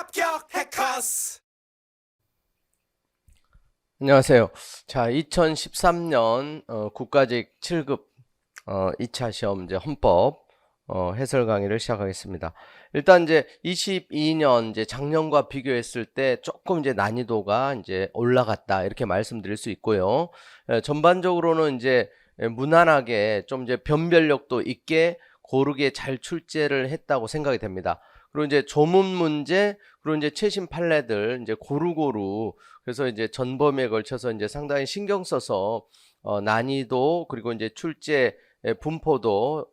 합격 해커스. 안녕하세요. 자, 2013년 국가직 7급 2차 시험 이제 헌법 해설 강의를 시작하겠습니다. 일단 이제 22년 이제 작년과 비교했을 때 조금 이제 난이도가 이제 올라갔다 이렇게 말씀드릴 수 있고요. 전반적으로는 이제 무난하게 좀 이제 변별력도 있게 고르게 잘 출제를 했다고 생각이 됩니다. 그리고 이제 조문 문제, 그리고 이제 최신 판례들 이제 고루고루, 그래서 이제 전범위에 걸쳐서 이제 상당히 신경 써서 난이도, 그리고 이제 출제 분포도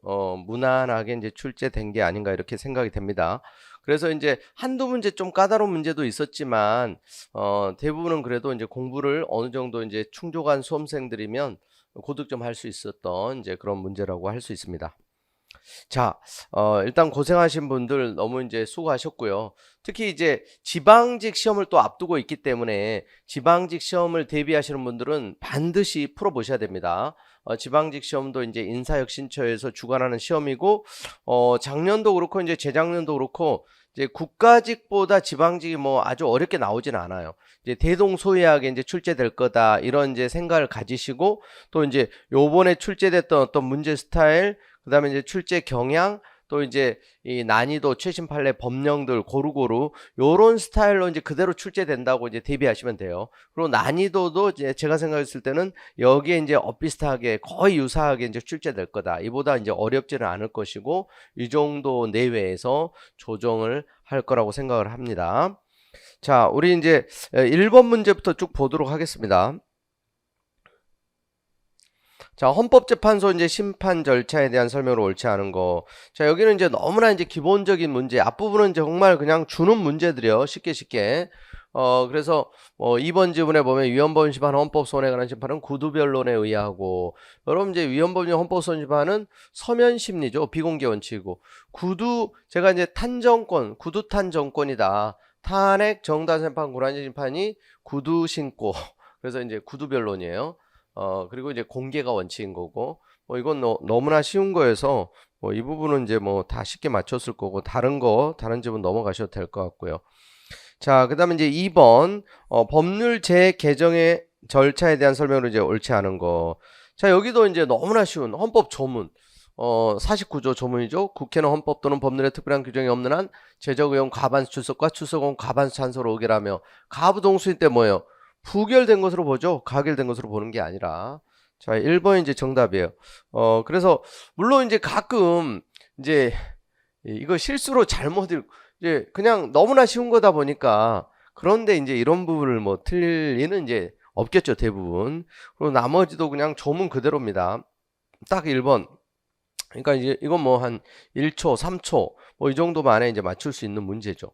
무난하게 이제 출제된 게 아닌가 이렇게 생각이 됩니다. 그래서 이제 한두 문제 좀 까다로운 문제도 있었지만 대부분은 그래도 이제 공부를 어느 정도 이제 충족한 수험생들이면 고득점 할 수 있었던 이제 그런 문제라고 할 수 있습니다. 자, 일단 고생하신 분들 너무 이제 수고하셨고요. 특히 이제 지방직 시험을 또 앞두고 있기 때문에 지방직 시험을 대비하시는 분들은 반드시 풀어보셔야 됩니다. 지방직 시험도 이제 인사혁신처에서 주관하는 시험이고, 작년도 그렇고 이제 재작년도 그렇고 이제 국가직보다 지방직이 뭐 아주 어렵게 나오진 않아요. 이제 대동소이하게 이제 출제될 거다 이런 이제 생각을 가지시고, 또 이제 요번에 출제됐던 어떤 문제 스타일, 그 다음에 이제 출제 경향, 또 이제 이 난이도, 최신 판례, 법령들 고루고루 요런 스타일로 이제 그대로 출제된다고 이제 대비하시면 돼요. 그리고 난이도도 이제 제가 생각했을 때는 여기에 이제 엇비슷하게 거의 유사하게 이제 출제될 거다. 이보다 이제 어렵지는 않을 것이고, 이 정도 내외에서 조정을 할 거라고 생각을 합니다. 자, 우리 이제 1번 문제부터 쭉 보도록 하겠습니다. 자, 헌법재판소 이제 심판 절차에 대한 설명으로 옳지 않은 거. 자, 여기는 이제 너무나 이제 기본적인 문제, 앞부분은 이제 정말 그냥 주는 문제들이요. 쉽게. 그래서 2번 지문에 보면 위헌법 심판, 헌법소원에 관한 심판은 구두변론에 의하고, 여러분 이제 위헌법 헌법소원 심판은 서면 심리죠. 비공개 원칙이고, 제가 이제 탄정권, 구두 탄정권이다. 탄핵, 정당 심판, 고란지 심판이 구두 신고. 그래서 이제 구두변론이에요. 그리고 이제 공개가 원칙인 거고, 이건 너무나 쉬운 거여서 이 부분은 이제 뭐 다 쉽게 맞췄을 거고, 다른 집은 넘어가셔도 될 것 같고요. 자, 그 다음에 이제 2번 법률 재개정의 절차에 대한 설명으로 이제 옳지 않은 거. 자, 여기도 이제 너무나 쉬운 헌법 조문, 49조 조문이죠. 국회는 헌법 또는 법률에 특별한 규정이 없는 한 제적 의원 과반수 출석과 출석 의원 과반수 찬성으로 의결하며, 가부동수인 때 뭐예요? 부결된 것으로 보죠. 가결된 것으로 보는 게 아니라. 자, 1번이 이제 정답이에요. 그래서 물론 이제 가끔 이제 이거 실수로 잘못 이제 그냥 너무나 쉬운 거다 보니까, 그런데 이제 이런 부분을 뭐 틀릴 리는 이제 없겠죠, 대부분. 그리고 나머지도 그냥 조문 그대로입니다. 딱 1번. 그러니까 이제 이건 뭐 한 1초, 3초 뭐 이 정도 만에 이제 맞출 수 있는 문제죠.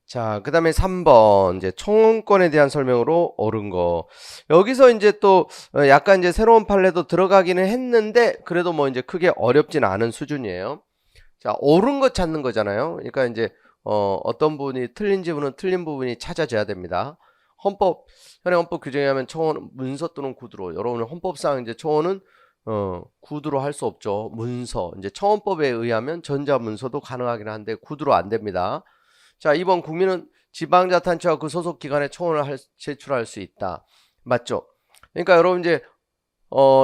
자, 그 다음에 3번, 이제 청원권에 대한 설명으로 옳은 거. 여기서 이제 또 약간 이제 새로운 판례도 들어가기는 했는데, 그래도 뭐 이제 크게 어렵진 않은 수준이에요. 자, 옳은 거 찾는 거잖아요. 그러니까 이제, 어떤 부분이 틀린 지문은 틀린 부분이 찾아져야 됩니다. 현행 헌법 규정에 하면 청원, 문서 또는 구두로. 여러분, 헌법상 이제 청원은, 구두로 할 수 없죠. 문서. 이제 청원법에 의하면 전자문서도 가능하긴 한데, 구두로 안 됩니다. 자, 2번 국민은 지방자치단체와 그 소속 기관에 청원을 제출할 수 있다. 맞죠? 그러니까 여러분 이제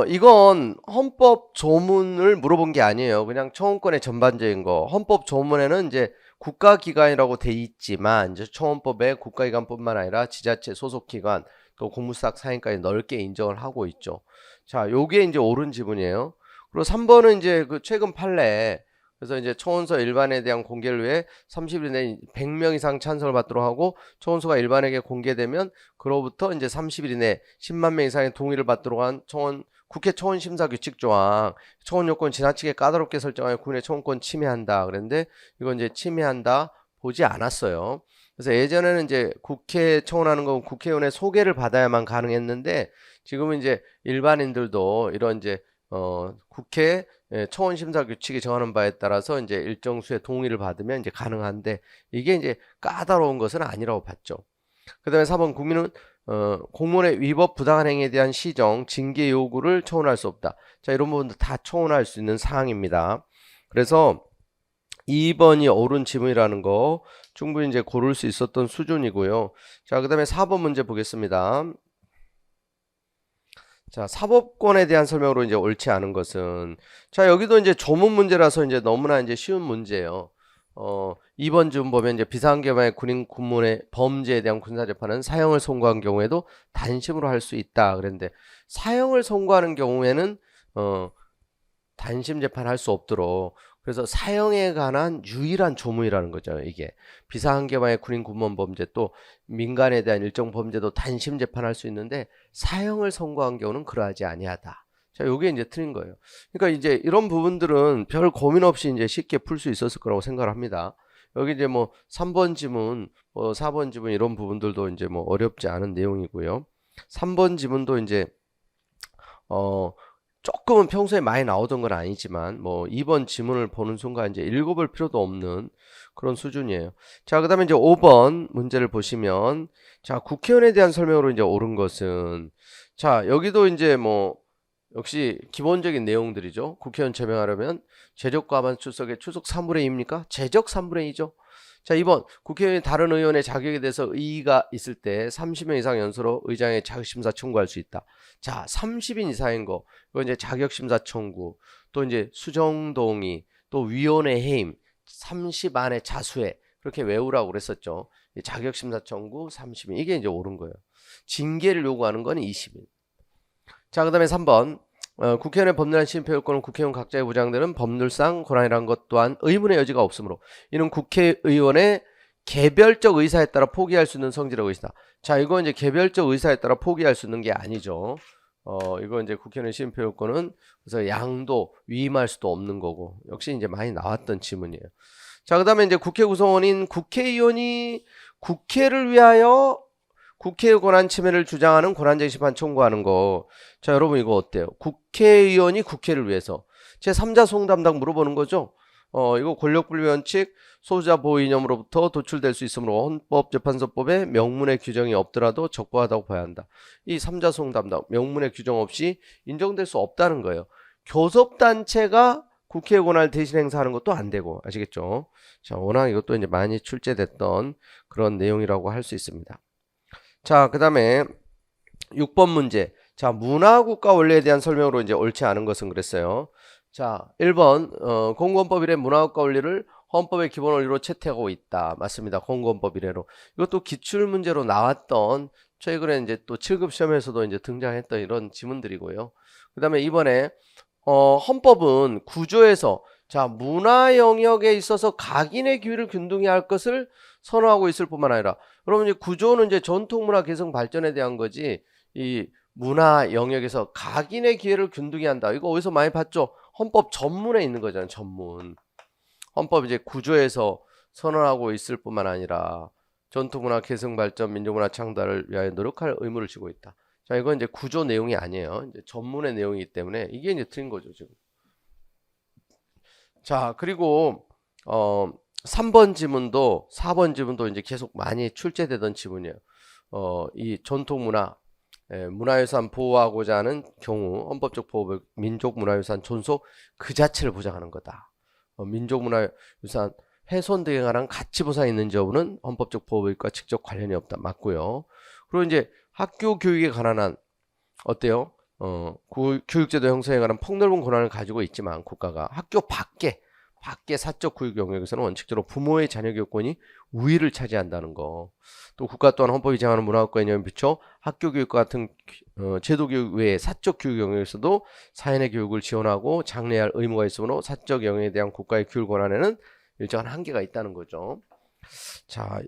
이건 헌법 조문을 물어본 게 아니에요. 그냥 청원권의 전반적인 거. 헌법 조문에는 이제 국가기관이라고 돼 있지만, 이제 청원법에 국가기관뿐만 아니라 지자체 소속기관, 또 공무수석 상임까지 넓게 인정을 하고 있죠. 자, 요게 이제 옳은 지문이에요. 그리고 3번은 이제 그 최근 판례, 그래서 이제 초원서 일반에 대한 공개를 위해 30일 내에 100명 이상 찬성을 받도록 하고, 초원서가 일반에게 공개되면 그로부터 이제 30일 이내 10만 명 이상의 동의를 받도록 한 국회 초원심사규칙 조항, 초원 요건 지나치게 까다롭게 설정하여 국민의 초원권 침해한다. 그런데 이건 이제 침해한다 보지 않았어요. 그래서 예전에는 이제 국회 청원하는 건 국회의원의 소개를 받아야만 가능했는데, 지금은 이제 일반인들도 이런 이제 국회 초원심사규칙이 정하는 바에 따라서 이제 일정 수의 동의를 받으면 이제 가능한데, 이게 이제 까다로운 것은 아니라고 봤죠. 그 다음에 4번 국민은 공무원의 위법 부당한 행위에 대한 시정, 징계 요구를 청원할 수 없다. 자, 이런 부분도 다 청원할 수 있는 사항입니다. 그래서 2번이 옳은 지문이라는 거. 충분히 이제 고를 수 있었던 수준이고요. 자, 그다음에 4번 문제 보겠습니다. 자, 사법권에 대한 설명으로 이제 옳지 않은 것은, 자, 여기도 이제 조문 문제라서 이제 너무나 이제 쉬운 문제예요. 2번 좀 보면 이제 비상계엄의 군인 군문의 범죄에 대한 군사재판은 사형을 선고한 경우에도 단심으로 할 수 있다 그랬는데, 사형을 선고하는 경우에는 단심 재판할 수 없도록, 그래서 사형에 관한 유일한 조문이라는 거죠. 이게 비상계엄의 군인 군문 범죄, 또 민간에 대한 일정 범죄도 단심 재판할 수 있는데 사형을 선고한 경우는 그러하지 아니하다. 자, 요게 이제 틀린 거예요. 그러니까 이제 이런 부분들은 별 고민 없이 이제 쉽게 풀 수 있었을 거라고 생각을 합니다. 여기 이제 뭐 3번 지문, 4번 지문 이런 부분들도 이제 뭐 어렵지 않은 내용이고요. 3번 지문도 이제 조금은 평소에 많이 나오던 건 아니지만 뭐 2번 지문을 보는 순간 이제 읽어볼 필요도 없는 그런 수준이에요. 자, 그다음에 이제 5번 문제를 보시면, 자, 국회의원에 대한 설명으로 이제 옳은 것은, 자, 여기도 이제 뭐 역시 기본적인 내용들이죠. 국회의원 제명하려면 재적 과반 출석의 출석 3분의 2입니까? 재적 3분의 2죠. 자, 2번 국회의원이 다른 의원의 자격에 대해서 의의가 있을 때 30명 이상 연수로 의장의 자격심사 청구할 수 있다. 자, 30인 이상인 거, 이거 이제 자격심사 청구, 또 이제 수정동의, 또 위원회 해임, 30 안에 자수해, 그렇게 외우라고 그랬었죠. 자격심사 청구 30인, 이게 이제 옳은 거예요. 징계를 요구하는 건 20인. 자, 그 다음에 3번 국회의원의 법률안 심표요건은 국회의원 각자의 부장되는 법률상 권한이라는 것 또한 의문의 여지가 없으므로 이는 국회의원의 개별적 의사에 따라 포기할 수 있는 성질의 의사다. 자, 이거 이제 개별적 의사에 따라 포기할 수 있는 게 아니죠. 이거 이제 국회의원의 심표요건은 그래서 양도 위임할 수도 없는 거고, 역시 이제 많이 나왔던 지문이에요. 자, 그 다음에 이제 국회 구성원인 국회의원이 국회를 위하여 국회의 권한 침해를 주장하는 권한쟁의 심판 청구하는 거. 자, 여러분 이거 어때요? 국회의원이 국회를 위해서 제3자 소송 담당 물어보는 거죠. 이거 권력분립원칙 소수자 보호 이념으로부터 도출될 수 있으므로 헌법재판소법에 명문의 규정이 없더라도 적부하다고 봐야 한다. 이 3자 소송 담당 명문의 규정 없이 인정될 수 없다는 거예요. 교섭단체가 국회의 권한을 대신 행사하는 것도 안 되고, 아시겠죠? 자, 워낙 이것도 이제 많이 출제됐던 그런 내용이라고 할 수 있습니다. 자, 그 다음에 6번 문제. 자, 문화국가 원리에 대한 설명으로 이제 옳지 않은 것은 그랬어요. 자, 1번 공무원법 이래 문화국가 원리를 헌법의 기본 원리로 채택하고 있다. 맞습니다. 공무원법 이래로. 이것도 기출 문제로 나왔던, 최근에 이제 또 7급 시험에서도 이제 등장했던 이런 지문들이고요. 그 다음에 이번에 헌법은 구조에서, 자, 문화 영역에 있어서 각인의 기회를 균등히 할 것을 선호하고 있을 뿐만 아니라, 여러분 이제 구조는 이제 전통문화 개성 발전에 대한 거지, 이 문화 영역에서 각인의 기회를 균등히 한다. 이거 어디서 많이 봤죠? 헌법 전문에 있는 거잖아요. 전문. 헌법 이제 구조에서 선언하고 있을 뿐만 아니라 전통문화 개성 발전, 민족문화 창달을 위하여 노력할 의무를 지고 있다. 자, 이건 이제 구조 내용이 아니에요. 이제 전문의 내용이기 때문에 이게 이제 틀린 거죠, 지금. 자, 그리고 3번 지문도 4번 지문도 이제 계속 많이 출제되던 지문이에요. 이 전통문화 문화유산 보호하고자 하는 경우 헌법적 보호 민족문화유산 존속 그 자체를 보장하는 거다. 민족문화유산 훼손 등에 관한 가치보상이 있는지 여부는 헌법적 보호법과 직접 관련이 없다. 맞고요. 그리고 이제 학교 교육에 관한 한 어때요? 교육제도 형성에 관한 폭넓은 권한을 가지고 있지만 국가가 학교 밖에 사적 교육 영역에서는 원칙적으로 부모의 자녀 교육권이 우위를 차지한다는 거. 또 국가 또한 헌법이 정하는 문화국가 이념에 비춰 학교 교육과 같은 제도 교육 외에 사적 교육 영역에서도 사인의 교육을 지원하고 장려할 의무가 있으므로 사적 영역에 대한 국가의 교육 권한에는 일정한 한계가 있다는 거죠. 자,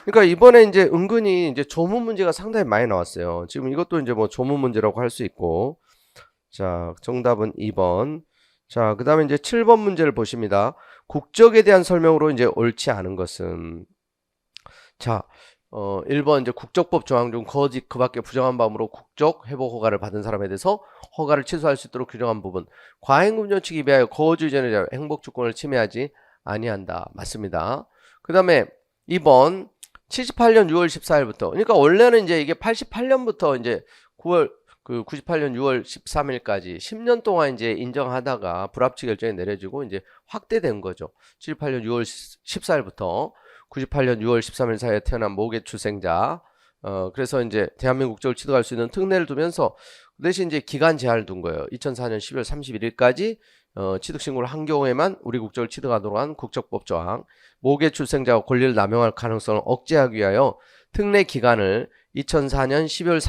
그러니까 이번에 이제 은근히 이제 조문 문제가 상당히 많이 나왔어요. 지금 이것도 이제 뭐 조문 문제라고 할 수 있고. 자, 정답은 2번. 자, 그 다음에 이제 7번 문제를 보십니다. 국적에 대한 설명으로 이제 옳지 않은 것은, 자, 1번 이제 국적법 조항 중 거짓 그 밖에 부정한 바음으로 국적 회복 허가를 받은 사람에 대해서 허가를 취소할 수 있도록 규정한 부분. 과잉금전칙에 비하여 거주 이전의 행복주권을 침해하지 아니한다. 맞습니다. 그 다음에 2번 78년 6월 14일부터, 그러니까 원래는 이제 이게 88년부터 이제 98년 6월 13일까지 10년 동안 이제 인정하다가 불합치 결정이 내려지고 이제 확대된 거죠. 78년 6월 14일부터 98년 6월 13일 사이에 태어난 모계 출생자. 그래서 이제 대한민국 국적을 취득할 수 있는 특례를 두면서 그 대신 이제 기간 제한을 둔 거예요. 2004년 12월 31일까지 취득 신고를 한 경우에만 우리 국적을 취득하도록 한 국적법 조항. 모계 출생자가 권리를 남용할 가능성을 억제하기 위하여 특례 기간을 2004년 12월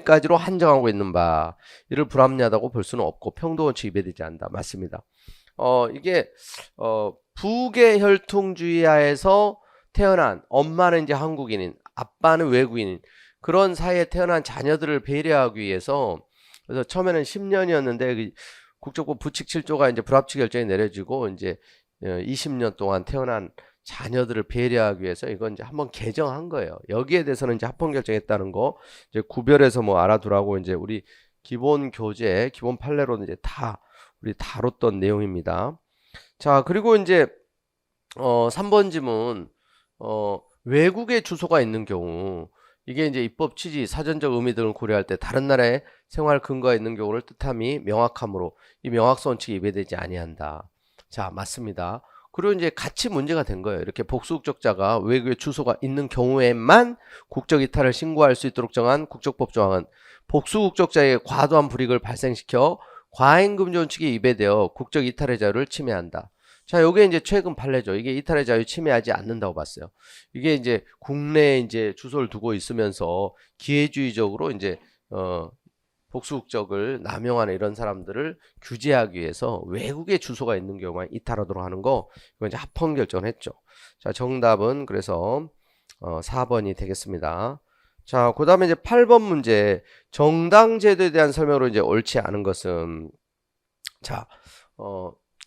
31일까지로 한정하고 있는 바, 이를 불합리하다고 볼 수는 없고 평등원칙 위배되지 않는다. 맞습니다. 이게 부계 혈통주의 하에서 태어난, 엄마는 이제 한국인인, 아빠는 외국인인 그런 사이에 태어난 자녀들을 배려하기 위해서, 그래서 처음에는 10년이었는데 국적법 부칙 7조가 이제 불합치 결정이 내려지고 이제 20년 동안 태어난 자녀들을 배려하기 위해서 이건 이제 한번 개정한 거예요. 여기에 대해서는 이제 합헌 결정했다는 거 이제 구별해서 뭐 알아두라고 이제 우리 기본 교재, 기본 판례로는 이제 다 우리 다뤘던 내용입니다. 자, 그리고 이제 3번 지문, 외국에 주소가 있는 경우, 이게 이제 입법 취지, 사전적 의미 등을 고려할 때 다른 나라의 생활 근거가 있는 경우를 뜻함이 명확하므로 이 명확성 원칙이 위배되지 아니한다. 자, 맞습니다. 그리고 이제 같이 문제가 된 거예요. 이렇게 복수국적자가 외국에 주소가 있는 경우에만 국적 이탈을 신고할 수 있도록 정한 국적법 조항은 복수국적자의 과도한 불이익을 발생시켜 과잉금지 원칙이 위배되어 국적 이탈의 자유를 침해한다. 자, 요게 이제 최근 판례죠. 이게 이탈의 자유 침해하지 않는다고 봤어요. 이게 이제 국내에 이제 주소를 두고 있으면서 기회주의적으로 이제 복수국적을 남용하는 이런 사람들을 규제하기 위해서 외국에 주소가 있는 경우만 이탈하도록 하는 거, 이건 이제 합헌 결정을 했죠. 자, 정답은 그래서 4번이 되겠습니다. 자, 그 다음에 이제 8번 문제, 정당제도에 대한 설명으로 이제 옳지 않은 것은, 자,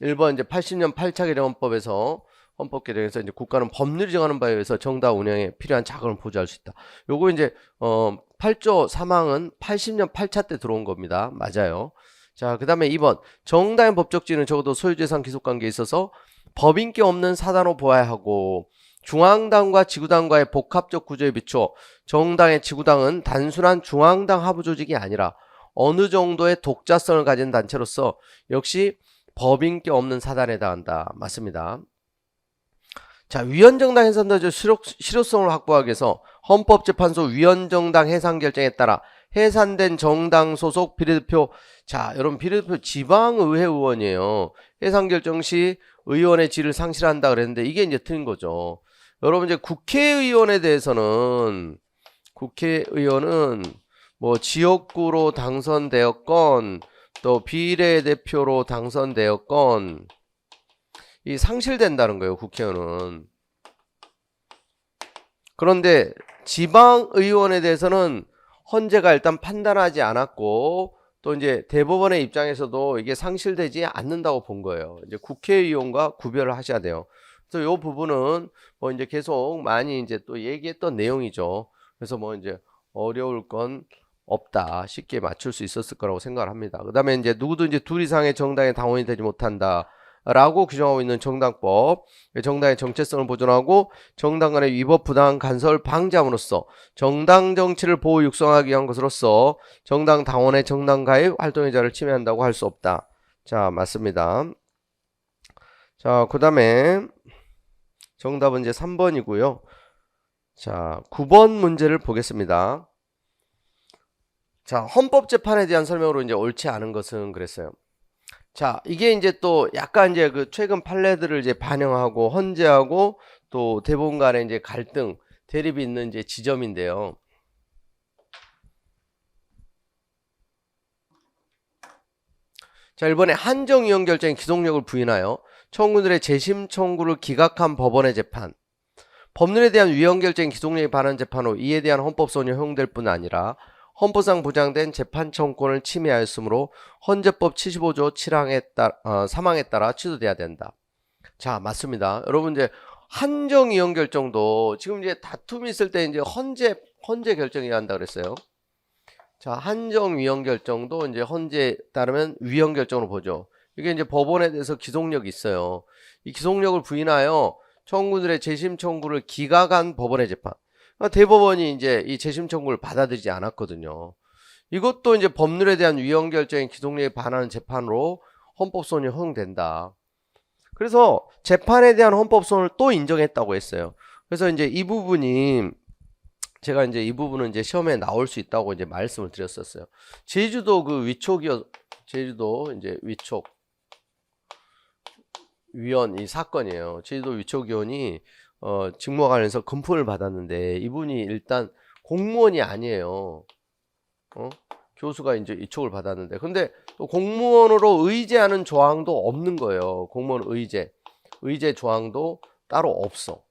1번 이제 80년 8차 개정 헌법에서, 헌법 개정에서 이제 국가는 법률이 정하는 바에 의해서 정당 운영에 필요한 자금을 보조할 수 있다. 요거 이제 8조 3항은 80년 8차 때 들어온 겁니다. 맞아요. 자, 그 다음에 2번, 정당의 법적지는 적어도 소유재산 기속관계에 있어서 법인께 없는 사단으로 보아야 하고, 중앙당과 지구당과의 복합적 구조에 비추어 정당의 지구당은 단순한 중앙당 하부 조직이 아니라 어느 정도의 독자성을 가진 단체로서 역시 법인께 없는 사단에 해당한다. 맞습니다. 자, 위헌정당 해산자의 실효성을 확보하기 위해서 헌법재판소 위헌정당 해산 결정에 따라 해산된 정당 소속 비례대표, 자, 여러분 비례대표 지방의회 의원이에요. 해산 결정 시 의원의 지위를 상실한다 그랬는데 이게 이제 틀린 거죠. 여러분 이제 국회의원에 대해서는, 국회의원은 뭐 지역구로 당선되었건 또 비례대표로 당선되었건 이 상실된다는 거예요, 국회의원은. 그런데 지방의원에 대해서는 헌재가 일단 판단하지 않았고, 또 이제 대법원의 입장에서도 이게 상실되지 않는다고 본 거예요. 이제 국회의원과 구별을 하셔야 돼요. 그래서 이 부분은 뭐 이제 계속 많이 이제 또 얘기했던 내용이죠. 그래서 뭐 이제 어려울 건 없다, 쉽게 맞출 수 있었을 거라고 생각을 합니다. 그 다음에 이제 누구든지 둘 이상의 정당의 당원이 되지 못한다 라고 규정하고 있는 정당법, 정당의 정체성을 보존하고 정당 간의 위법 부당한 간섭을 방지함으로써 정당 정치를 보호 육성하기 위한 것으로서 정당 당원의 정당 가입 활동의 자를 침해한다고 할 수 없다. 자, 맞습니다. 자, 그 다음에 정답은 이제 3번이고요. 자, 9번 문제를 보겠습니다. 자, 헌법재판에 대한 설명으로 이제 옳지 않은 것은 그랬어요. 자, 이게 이제 또 약간 이제 그 최근 판례들을 이제 반영하고 헌재하고 또 대법원 간에 이제 갈등, 대립이 있는 이제 지점인데요. 자, 이번에 한정위헌 결정의 기속력을 부인하여 청구인들의 재심 청구를 기각한 법원의 재판, 법률에 대한 위헌 결정의 기속력이 반한 재판으로 이에 대한 헌법소원이 허용될 뿐 아니라 헌법상 보장된 재판 청구권을 침해하였으므로 헌재법 75조 7항에 3항에 따라 취소돼야 된다. 자, 맞습니다. 여러분 이제 한정위헌 결정도 지금 이제 다툼이 있을 때 이제 헌재 결정해야 한다 그랬어요. 자, 한정위헌 결정도 이제 헌재에 따르면 위헌 결정으로 보죠. 이게 이제 법원에 대해서 기속력이 있어요. 이 기속력을 부인하여 청구들의 재심 청구를 기각한 법원의 재판. 대법원이 이제 이 재심 청구를 받아들이지 않았거든요. 이것도 이제 법률에 대한 위헌 결정의 기속력에 반하는 재판으로 헌법소원이 허용된다. 그래서 재판에 대한 헌법소원을 또 인정했다고 했어요. 그래서 이제 이 부분이 제가 이제 이 부분은 이제 시험에 나올 수 있다고 이제 말씀을 드렸었어요. 제주도 그 제주도 이제 위촉 위원 이 사건이에요. 제주도 위촉위원이 직무와 관련해서 금품을 받았는데 이분이 일단 공무원이 아니에요. 교수가 이제 위촉을 받았는데 근데 또 공무원으로 의제하는 조항도 없는 거예요. 공무원 의제 조항도 따로 없어.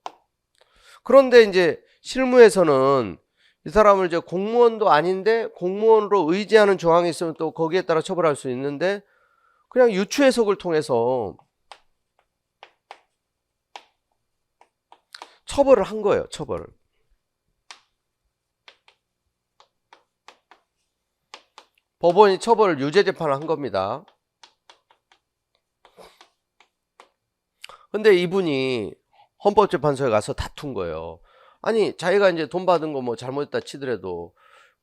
그런데 이제 실무에서는 이 사람을 이제 공무원도 아닌데 공무원으로 의제하는 조항이 있으면 또 거기에 따라 처벌할 수 있는데 그냥 유추 해석을 통해서 처벌을 한 거예요. 처벌을. 법원이 처벌을 유죄 재판을 한 겁니다. 근데 이분이 헌법재판소에 가서 다툰 거예요. 아니 자기가 이제 돈 받은 거 뭐 잘못했다 치더라도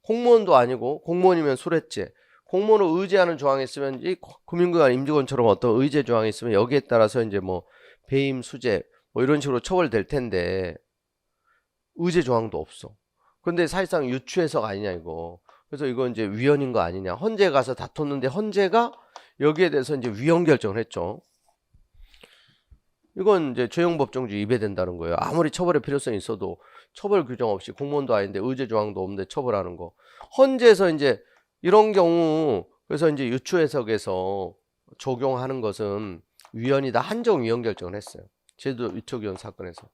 공무원도 아니고 공무원이면 수뢰죄 공무원을 의제하는 조항이 있으면 이 국민기관 임직원처럼 어떤 의제 조항이 있으면 여기에 따라서 이제 뭐 배임 수재 뭐 이런 식으로 처벌될 텐데 의제 조항도 없어. 근데 사실상 유추 해석 아니냐 이거. 그래서 이건 이제 위헌인 거 아니냐. 헌재 가서 다퉜는데 헌재가 여기에 대해서 이제 위헌 결정을 했죠. 이건 이제 죄용법정주의 위배된다는 거예요. 아무리 처벌의 필요성이 있어도 처벌 규정 없이 공무원도 아닌데 의제 조항도 없는데 처벌하는 거. 헌재에서 이제 이런 경우 그래서 이제 유추 해석에서 적용하는 것은 위헌이다. 한정 위헌 결정을 했어요. 제주도 위촉위원 사건에서.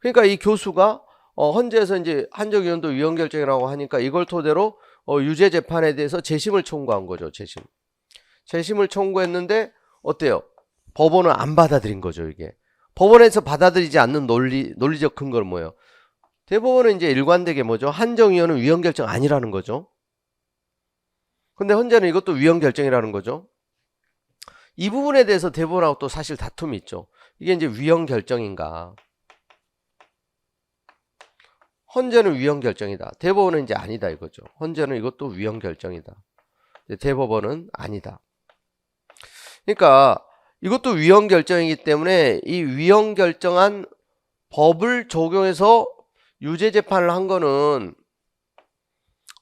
그러니까 이 교수가 헌재에서 이제 한정 위헌도 위헌 결정이라고 하니까 이걸 토대로 유죄 재판에 대해서 재심을 청구한 거죠. 재심을 청구했는데 어때요? 법원은 안 받아들인 거죠. 이게 법원에서 받아들이지 않는 논리적 근거는 뭐예요? 대법원은 이제 일관되게 뭐죠? 한정위원은 위헌 결정 아니라는 거죠. 근데 헌재는 이것도 위헌 결정이라는 거죠. 이 부분에 대해서 대법원하고 또 사실 다툼이 있죠. 이게 이제 위헌 결정인가? 헌재는 위헌 결정이다. 대법원은 이제 아니다 이거죠. 헌재는 이것도 위헌 결정이다. 대법원은 아니다. 그러니까 이것도 위헌 결정이기 때문에 이 위헌 결정한 법을 적용해서 유죄 재판을 한 거는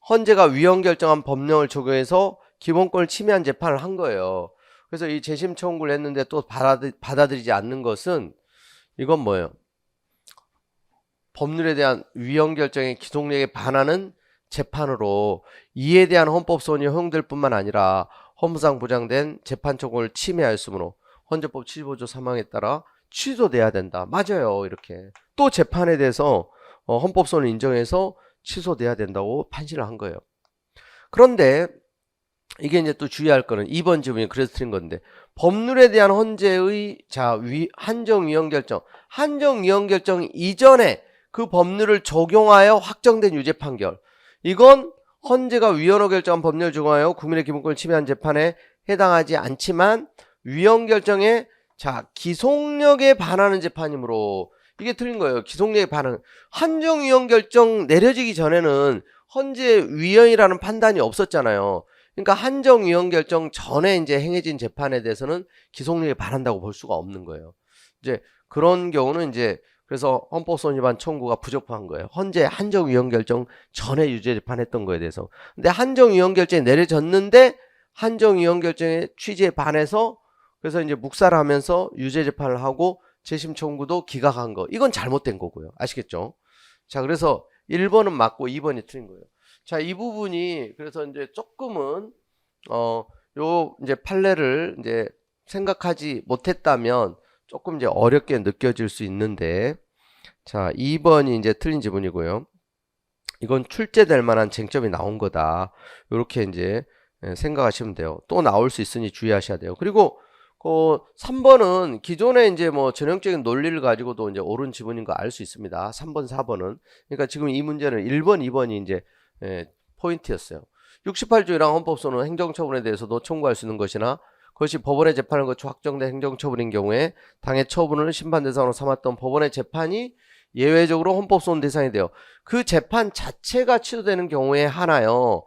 헌재가 위헌 결정한 법령을 적용해서 기본권을 침해한 재판을 한 거예요. 그래서 이 재심 청구를 했는데 또 받아들이지 않는 것은 이건 뭐예요? 법률에 대한 위헌 결정의 기속력에 반하는 재판으로 이에 대한 헌법소원이 허용될 뿐만 아니라 헌법상 보장된 재판 청구를 침해하였으므로 헌재법 75조 3항에 따라 취소돼야 된다. 맞아요. 이렇게 또 재판에 대해서 헌법소원을 인정해서 취소돼야 된다고 판시를 한 거예요. 그런데 이게 이제 또 주의할 거는 2번 지문이 그래서 틀린 건데 법률에 대한 헌재의 한정위헌 결정 이전에 그 법률을 적용하여 확정된 유죄 판결 이건 헌재가 위헌으로 결정한 법률을 적용하여 국민의 기본권을 침해한 재판에 해당하지 않지만 위헌 결정에 기속력에 반하는 재판이므로 이게 틀린 거예요. 기속력에 반하는 한정위헌 결정 내려지기 전에는 헌재 위헌이라는 판단이 없었잖아요. 그러니까 한정위헌 결정 전에 이제 행해진 재판에 대해서는 기속력에 반한다고 볼 수가 없는 거예요. 이제 그런 경우는 이제 그래서 헌법소원 위반 청구가 부적합한 거예요. 헌재 한정위헌 결정 전에 유죄 재판했던 거에 대해서. 근데 한정위헌 결정이 내려졌는데 한정위헌 결정의 취지에 반해서 그래서 이제 묵살을 하면서 유죄 재판을 하고 재심 청구도 기각한 거. 이건 잘못된 거고요. 아시겠죠? 자, 그래서 1번은 맞고 2번이 틀린 거예요. 자, 이 부분이 그래서 이제 조금은 요 이제 판례를 이제 생각하지 못했다면 조금 이제 어렵게 느껴질 수 있는데 자, 2번이 이제 틀린 지문이고요. 이건 출제될 만한 쟁점이 나온 거다. 이렇게 이제 생각하시면 돼요. 또 나올 수 있으니 주의하셔야 돼요. 그리고 3번은 기존에 이제 뭐 전형적인 논리를 가지고도 이제 옳은 지문인 거 알 수 있습니다. 3번, 4번은. 그러니까 지금 이 문제는 1번, 2번이 이제 포인트였어요. 68조 1항 헌법소는 행정처분에 대해서도 청구할 수 있는 것이나 그것이 법원의 재판을 거쳐 확정된 행정처분인 경우에 당해 처분을 심판 대상으로 삼았던 법원의 재판이 예외적으로 헌법소원 대상이 돼요. 그 재판 자체가 취소되는 경우에 하나요.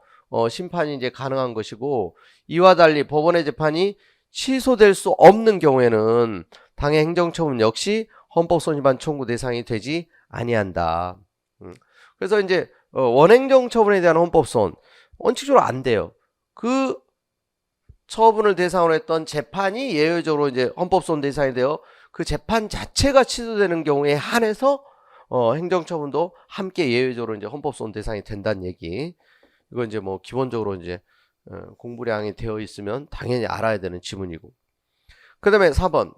심판이 이제 가능한 것이고 이와 달리 법원의 재판이 취소될 수 없는 경우에는 당해 행정처분 역시 헌법소원 위반 청구 대상이 되지 아니한다. 그래서 이제 원행정 처분에 대한 헌법소원 원칙적으로 안 돼요. 그 처분을 대상으로 했던 재판이 예외적으로 이제 헌법소원 대상이 되어 그 재판 자체가 취소되는 경우에 한해서 행정처분도 함께 예외적으로 이제 헌법소원 대상이 된다는 얘기. 이건 이제 뭐 기본적으로 이제 공부량이 되어 있으면 당연히 알아야 되는 지문이고. 그 다음에 4번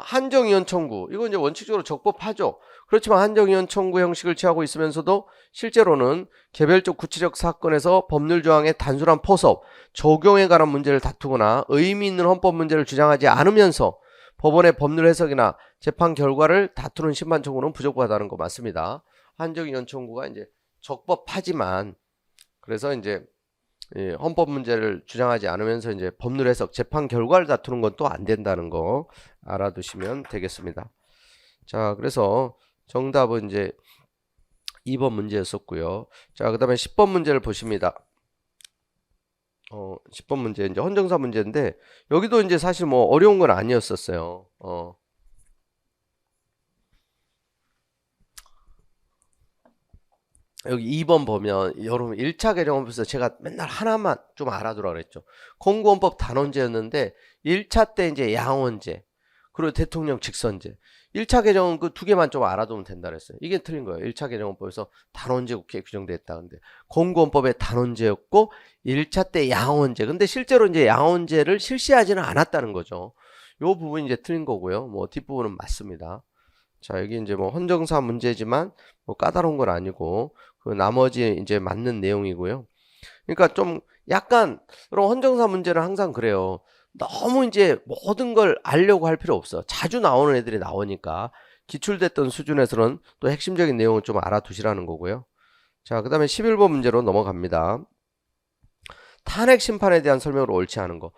한정이원 청구. 이건 이제 원칙적으로 적법하죠. 그렇지만 한정이원 청구 형식을 취하고 있으면서도 실제로는 개별적 구체적 사건에서 법률 조항의 단순한 포섭, 적용에 관한 문제를 다투거나 의미 있는 헌법 문제를 주장하지 않으면서 법원의 법률 해석이나 재판 결과를 다투는 심판 청구는 부적법하다는 거 맞습니다. 한정이원 청구가 이제 적법하지만 그래서 이제 헌법 문제를 주장하지 않으면서 이제 법률 해석, 재판 결과를 다투는 건 또 안 된다는 거 알아두시면 되겠습니다. 자, 그래서 정답은 이제 2번 문제였었고요. 자, 그 다음에 10번 문제를 보십니다. 10번 문제 이제 헌정사 문제인데 여기도 이제 사실 뭐 어려운 건 아니었었어요. 여기 2번 보면 여러분 1차 개정헌법에서 제가 맨날 하나만 좀 알아두라 그랬죠. 공구헌법 단원제였는데 1차 때 이제 양원제 그리고 대통령 직선제 1차 개정은 그 두 개만 좀 알아두면 된다 그랬어요. 이게 틀린 거예요. 1차 개정헌법에서 단원제 국회에 규정됐다. 근데 공구헌법의 단원제였고 1차 때 양원제. 근데 실제로 이제 양원제를 실시하지는 않았다는 거죠. 요 부분이 이제 틀린 거고요. 뭐 뒷부분은 맞습니다. 자, 여기 이제 뭐 헌정사 문제지만 뭐 까다로운 건 아니고 그 나머지 이제 맞는 내용이고요. 그러니까 좀 약간 그런 헌정사 문제는 항상 그래요. 너무 이제 모든 걸 알려고 할 필요 없어. 자주 나오는 애들이 나오니까 기출됐던 수준에서는 또 핵심적인 내용을 좀 알아두시라는 거고요. 자, 그 다음에 11번 문제로 넘어갑니다. 탄핵 심판에 대한 설명으로 옳지 않은 거.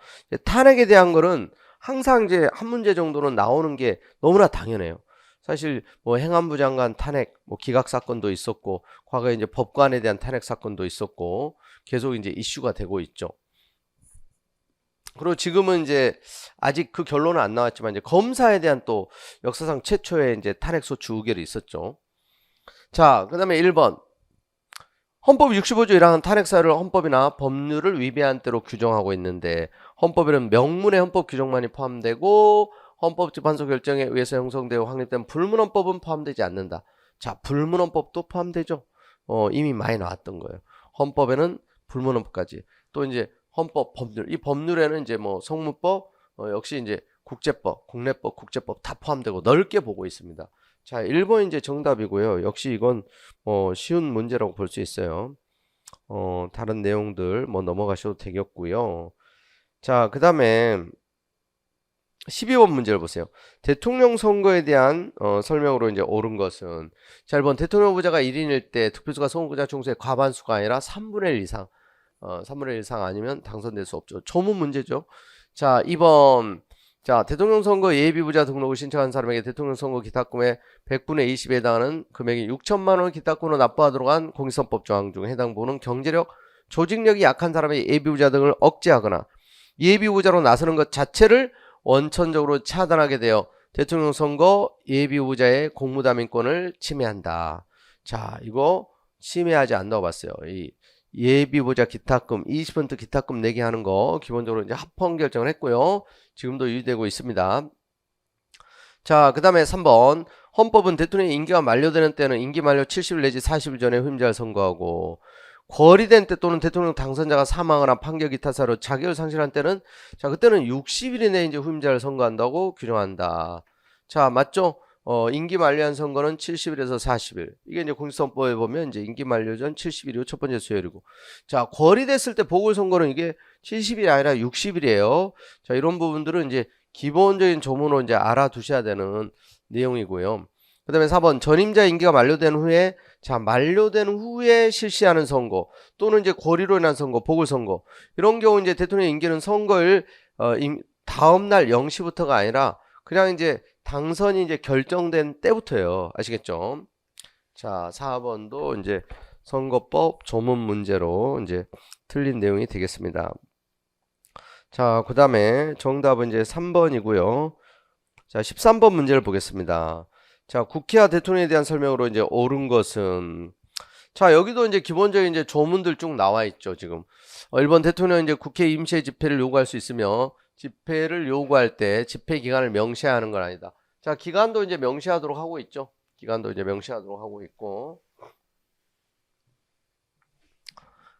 탄핵에 대한 거는 항상 이제 한 문제 정도는 나오는 게 너무나 당연해요. 사실 뭐 행안부 장관 탄핵, 뭐 기각 사건도 있었고, 과거에 이제 법관에 대한 탄핵 사건도 있었고, 계속 이제 이슈가 되고 있죠. 그리고 지금은 이제 아직 그 결론은 안 나왔지만 이제 검사에 대한 또 역사상 최초의 이제 탄핵소추 의결이 있었죠. 자, 그 다음에 1번. 헌법 65조 1항은 탄핵 사유를 헌법이나 법률을 위배한 때로 규정하고 있는데 헌법에는 명문의 헌법 규정만이 포함되고 헌법재판소 결정에 의해서 형성되어 확립된 불문헌법은 포함되지 않는다. 자, 불문헌법도 포함되죠. 이미 많이 나왔던 거예요. 헌법에는 불문헌법까지. 또 이제 헌법, 법률. 이 법률에는 이제 뭐 성문법, 역시 이제 국제법, 국내법, 국제법 다 포함되고 넓게 보고 있습니다. 자, 1번 이제 정답이고요. 역시 이건 쉬운 문제라고 볼 수 있어요. 다른 내용들 뭐 넘어가셔도 되겠고요. 자, 그 다음에 12번 문제를 보세요. 대통령 선거에 대한 설명으로 이제 옳은 것은 자, 1번 대통령 후보자가 1인일 때 득표수가 선거자 총수의 과반수가 아니라 3분의 1 이상 3분의 1 이상 아니면 당선될 수 없죠. 조문 문제죠. 자, 2번 자, 대통령 선거 예비후보자 등록을 신청한 사람에게 대통령 선거 기탁금의 100분의 20에 해당하는 금액이 6천만 원 기탁금으로 납부하도록 한 공직선법 조항 중 해당 부분은 경제력, 조직력이 약한 사람의 예비후보자 등을 억제하거나 예비후보자로 나서는 것 자체를 원천적으로 차단하게 되어 대통령 선거 예비후보자의 공무담임권을 침해한다. 자, 이거 침해하지 않는다고 봤어요. 이 예비후보자 기탁금 20% 기탁금 내게 하는 거 기본적으로 이제 합헌 결정을 했고요. 지금도 유지되고 있습니다. 자, 그 다음에 3번 헌법은 대통령의 임기가 만료되는 때는 임기 만료 70일 내지 40일 전에 후임자를 선거하고 거리된 때 또는 대통령 당선자가 사망하거나 판결 기타 사유로 자격을 상실한 때는 자, 그때는 60일 이내에 이제 후임자를 선거한다고 규정한다. 자, 맞죠? 임기 만료한 선거는 70일에서 40일. 이게 이제 공직선거법에 보면 이제 임기 만료 전 70일이 첫 번째 수요일이고. 자, 거리됐을 때 보궐선거는 이게 70일이 아니라 60일이에요. 자, 이런 부분들은 이제 기본적인 조문으로 이제 알아두셔야 되는 내용이고요. 그 다음에 4번 전임자 임기가 만료된 후에 자, 만료된 후에 실시하는 선거 또는 이제 거리로 인한 선거, 보궐선거 이런 경우 이제 대통령 임기는 선거일 다음 날 0시부터가 아니라 그냥 이제 당선이 이제 결정된 때부터예요. 아시겠죠? 자, 4번도 이제 선거법 조문 문제로 이제 틀린 내용이 되겠습니다. 자, 그 다음에 정답은 이제 3번이고요. 자, 13번 문제를 보겠습니다. 자, 국회와 대통령에 대한 설명으로 이제 옳은 것은, 자, 여기도 이제 기본적인 이제 조문들 쭉 나와 있죠, 지금. 1번 대통령 이제 국회 임시의 집회를 요구할 수 있으며, 집회를 요구할 때 집회 기간을 명시하는 건 아니다. 자, 기간도 이제 명시하도록 하고 있죠. 기간도 이제 명시하도록 하고 있고.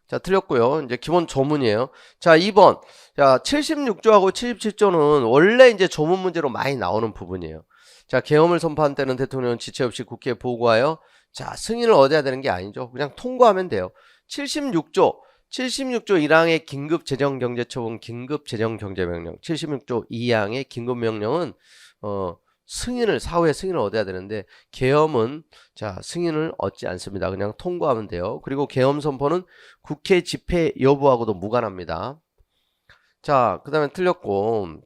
자, 틀렸고요. 이제 기본 조문이에요. 자, 2번. 자, 76조하고 77조는 원래 이제 조문 문제로 많이 나오는 부분이에요. 자, 계엄을 선포한 때는 대통령은 지체 없이 국회에 보고하여, 자, 승인을 얻어야 되는 게 아니죠. 그냥 통과하면 돼요. 76조 1항의 긴급재정경제처분, 긴급재정경제명령, 76조 2항의 긴급명령은 사후에 승인을 얻어야 되는데, 계엄은 자, 승인을 얻지 않습니다. 그냥 통과하면 돼요. 그리고 계엄 선포는 국회 집회 여부하고도 무관합니다. 자, 그 다음에 틀렸고,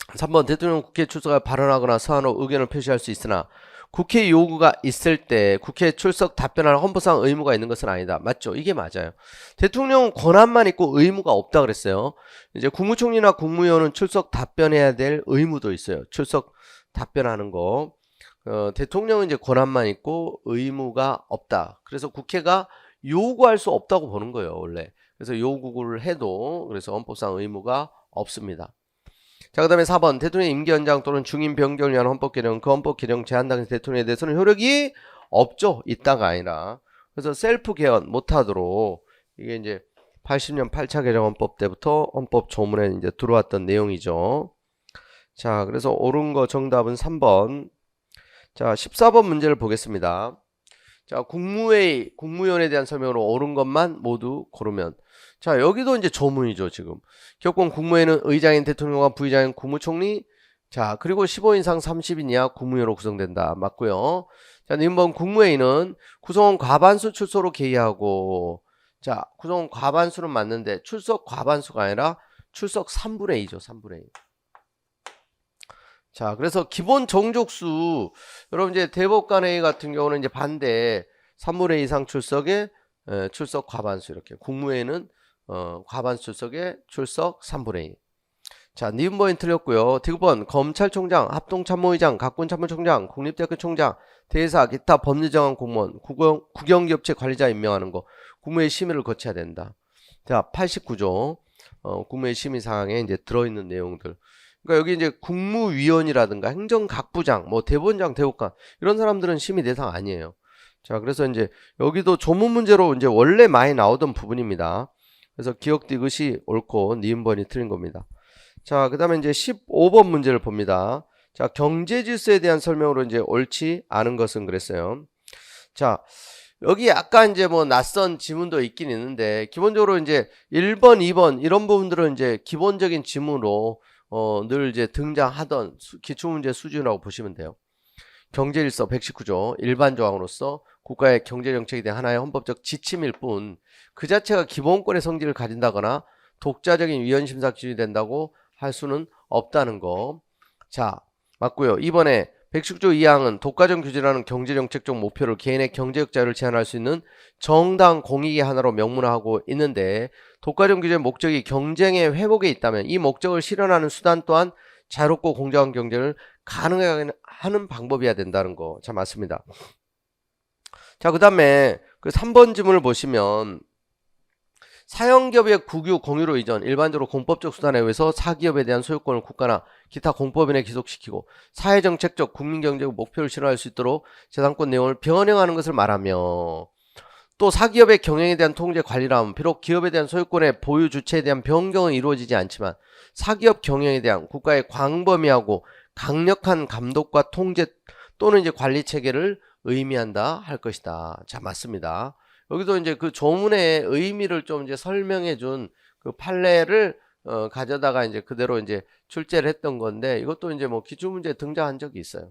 3번 대통령 국회 출석하여 발언하거나 서한 후 의견을 표시할 수 있으나 국회 요구가 있을 때 국회 출석 답변할 헌법상 의무가 있는 것은 아니다. 맞죠? 이게 맞아요. 대통령은 권한만 있고 의무가 없다 그랬어요. 이제 국무총리나 국무위원은 출석 답변해야 될 의무도 있어요. 출석 답변하는 거. 대통령은 이제 권한만 있고 의무가 없다. 그래서 국회가 요구할 수 없다고 보는 거예요, 원래. 그래서 요구를 해도 그래서 헌법상 의무가 없습니다. 자, 그 다음에 4번 대통령의 임기 연장 또는 중임 변경을 위한 헌법 개정, 그 헌법 개정 제한 당시 대통령에 대해서는 효력이 없죠. 있다가 아니라. 그래서 셀프 개헌 못하도록, 이게 이제 80년 8차 개정 헌법 때부터 헌법 조문에 이제 들어왔던 내용이죠. 자, 그래서 옳은 거 정답은 3번. 자, 14번 문제를 보겠습니다. 자, 국무회의, 국무위원에 대한 설명으로 옳은 것만 모두 고르면. 자, 여기도 이제 조문이죠, 지금. 기업권 국무회의는 의장인 대통령과 부의장인 국무총리, 자, 그리고 15인상 30인 이하 국무위원으로 구성된다. 맞고요. 자, 님번 국무회의는 구성원 과반수 출석으로 개의하고, 자, 구성원 과반수는 맞는데 출석 과반수가 아니라 출석 3분의 2죠, 3분의 2. 자, 그래서 기본 정족수, 여러분 이제 대법관회의 같은 경우는 이제 반대 3분의 2 이상 출석에 출석 과반수, 이렇게. 국무회의는 과반수 출석에 출석 3분의 2. 자, 니은번이 틀렸고요. 디귿번 검찰총장, 합동참모의장, 각군참모총장, 국립대학교 총장, 대사, 기타 법률정한 공무원, 국영기업체 관리자 임명하는 거 국무회의 심의를 거쳐야 된다. 자, 89조 국무회의 심의사항에 이제 들어있는 내용들. 그러니까 여기 이제 국무위원이라든가 행정각부장, 뭐 대법원장, 대법관 이런 사람들은 심의 대상 아니에요. 자, 그래서 이제 여기도 조문 문제로 이제 원래 많이 나오던 부분입니다. 그래서 기억 디귿이 옳고 니은번이 틀린 겁니다. 자, 그 다음에 이제 15번 문제를 봅니다. 자, 경제 질서에 대한 설명으로 이제 옳지 않은 것은 그랬어요. 자, 여기 약간 이제 뭐 낯선 지문도 있긴 있는데, 기본적으로 이제 1번, 2번 이런 부분들은 이제 기본적인 지문으로 늘 이제 등장하던 기출문제 수준이라고 보시면 돼요. 경제질서 119조 일반 조항으로서 국가의 경제정책에 대한 하나의 헌법적 지침일 뿐 그 자체가 기본권의 성질을 가진다거나 독자적인 위헌심사 기준이 된다고 할 수는 없다는 거. 자, 맞고요. 이번에 119조 2항은 독과점 규제라는 경제정책적 목표를 개인의 경제적 자유를 제한할 수 있는 정당 공익의 하나로 명문화하고 있는데, 독과점 규제의 목적이 경쟁의 회복에 있다면 이 목적을 실현하는 수단 또한 자유롭고 공정한 경쟁을 가능하게 하는 방법이어야 된다는 거. 자, 맞습니다. 자, 그 다음에 그 3번 지문을 보시면 사형기업의 국유 공유로 이전, 일반적으로 공법적 수단에 의해서 사기업에 대한 소유권을 국가나 기타 공법인에 기속시키고 사회정책적 국민경제적 목표를 실현할 수 있도록 재산권 내용을 변형하는 것을 말하며, 또 사기업의 경영에 대한 통제 관리라면 비록 기업에 대한 소유권의 보유 주체에 대한 변경은 이루어지지 않지만 사기업 경영에 대한 국가의 광범위하고 강력한 감독과 통제 또는 이제 관리 체계를 의미한다 할 것이다. 자, 맞습니다. 여기도 이제 그 조문의 의미를 좀 이제 설명해 준 그 판례를 가져다가 이제 그대로 이제 출제를 했던 건데, 이것도 이제 뭐 기출문제에 등장한 적이 있어요.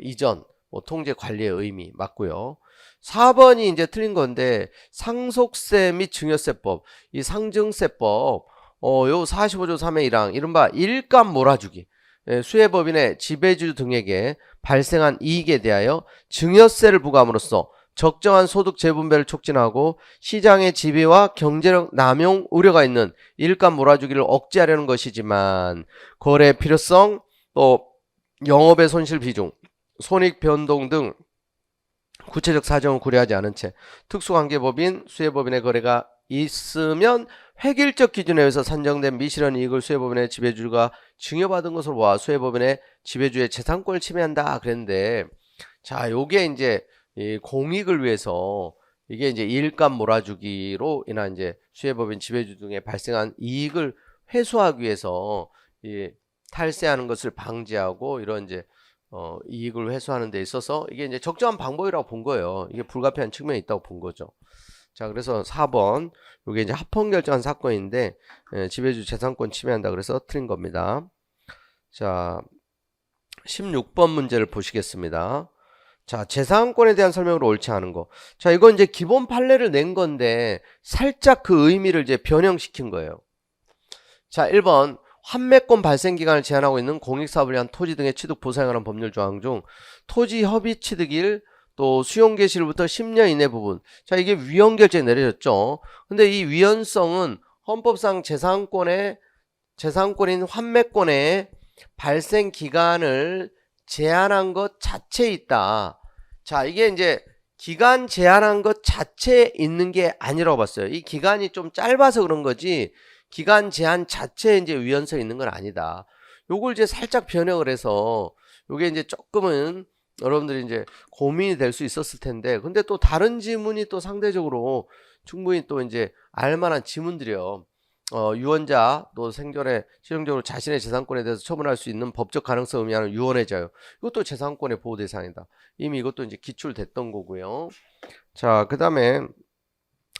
이전 뭐 통제 관리의 의미 맞고요. 4번이 이제 틀린 건데, 상속세 및 증여세법, 이 상증세법, 요 45조 3의 1항, 이른바 일감 몰아주기, 수혜법인의 지배주 등에게 발생한 이익에 대하여 증여세를 부과함으로써 적정한 소득 재분배를 촉진하고 시장의 지배와 경제력 남용 우려가 있는 일감 몰아주기를 억제하려는 것이지만, 거래 필요성, 또 영업의 손실 비중, 손익 변동 등 구체적 사정을 고려하지 않은 채 특수관계법인, 수혜법인의 거래가 있으면 획일적 기준에 의해서 산정된 미실현 이익을 수혜법인의 지배주가 증여받은 것으로 보아 수혜법인의 지배주의 재산권을 침해한다 그랬는데, 자, 요게 이제 이 공익을 위해서 이게 이제 이익감 몰아주기로 인한 이제 수혜법인 지배주 등에 발생한 이익을 회수하기 위해서 이 탈세하는 것을 방지하고 이런 이제 이익을 회수하는 데 있어서 이게 이제 적정한 방법이라고 본 거예요. 이게 불가피한 측면이 있다고 본 거죠. 자, 그래서 4번 이게 이제 합헌 결정한 사건인데 지배주 재산권 침해한다 그래서 틀린 겁니다. 자, 16번 문제를 보시겠습니다. 자, 재산권에 대한 설명으로 옳지 않은 거. 자, 이건 이제 기본 판례를 낸 건데 살짝 그 의미를 이제 변형시킨 거예요. 자, 1번 환매권 발생 기간을 제한하고 있는 공익사업을 위한 토지 등의 취득 보상에 관한 법률 조항 중 토지 협의 취득일 또 수용 개시일부터 10년 이내 부분. 자, 이게 위헌 결정이 내려졌죠. 근데 이 위헌성은 헌법상 재산권인 환매권의 발생 기간을 제한한 것 자체에 있다. 자, 이게 이제 기간 제한한 것 자체에 있는 게 아니라고 봤어요. 이 기간이 좀 짧아서 그런 거지 기간 제한 자체에 이제 위헌성이 있는 건 아니다. 요걸 이제 살짝 변형을 해서 요게 이제 조금은 여러분들이 이제 고민이 될 수 있었을 텐데, 근데 또 다른 지문이 또 상대적으로 충분히 또 이제 알만한 지문들이요. 유언자 또 생전에 실용적으로 자신의 재산권에 대해서 처분할 수 있는 법적 가능성을 의미하는 유언의 자유. 이것도 재산권의 보호 대상이다. 이미 이것도 이제 기출됐던 거고요. 자, 그 다음에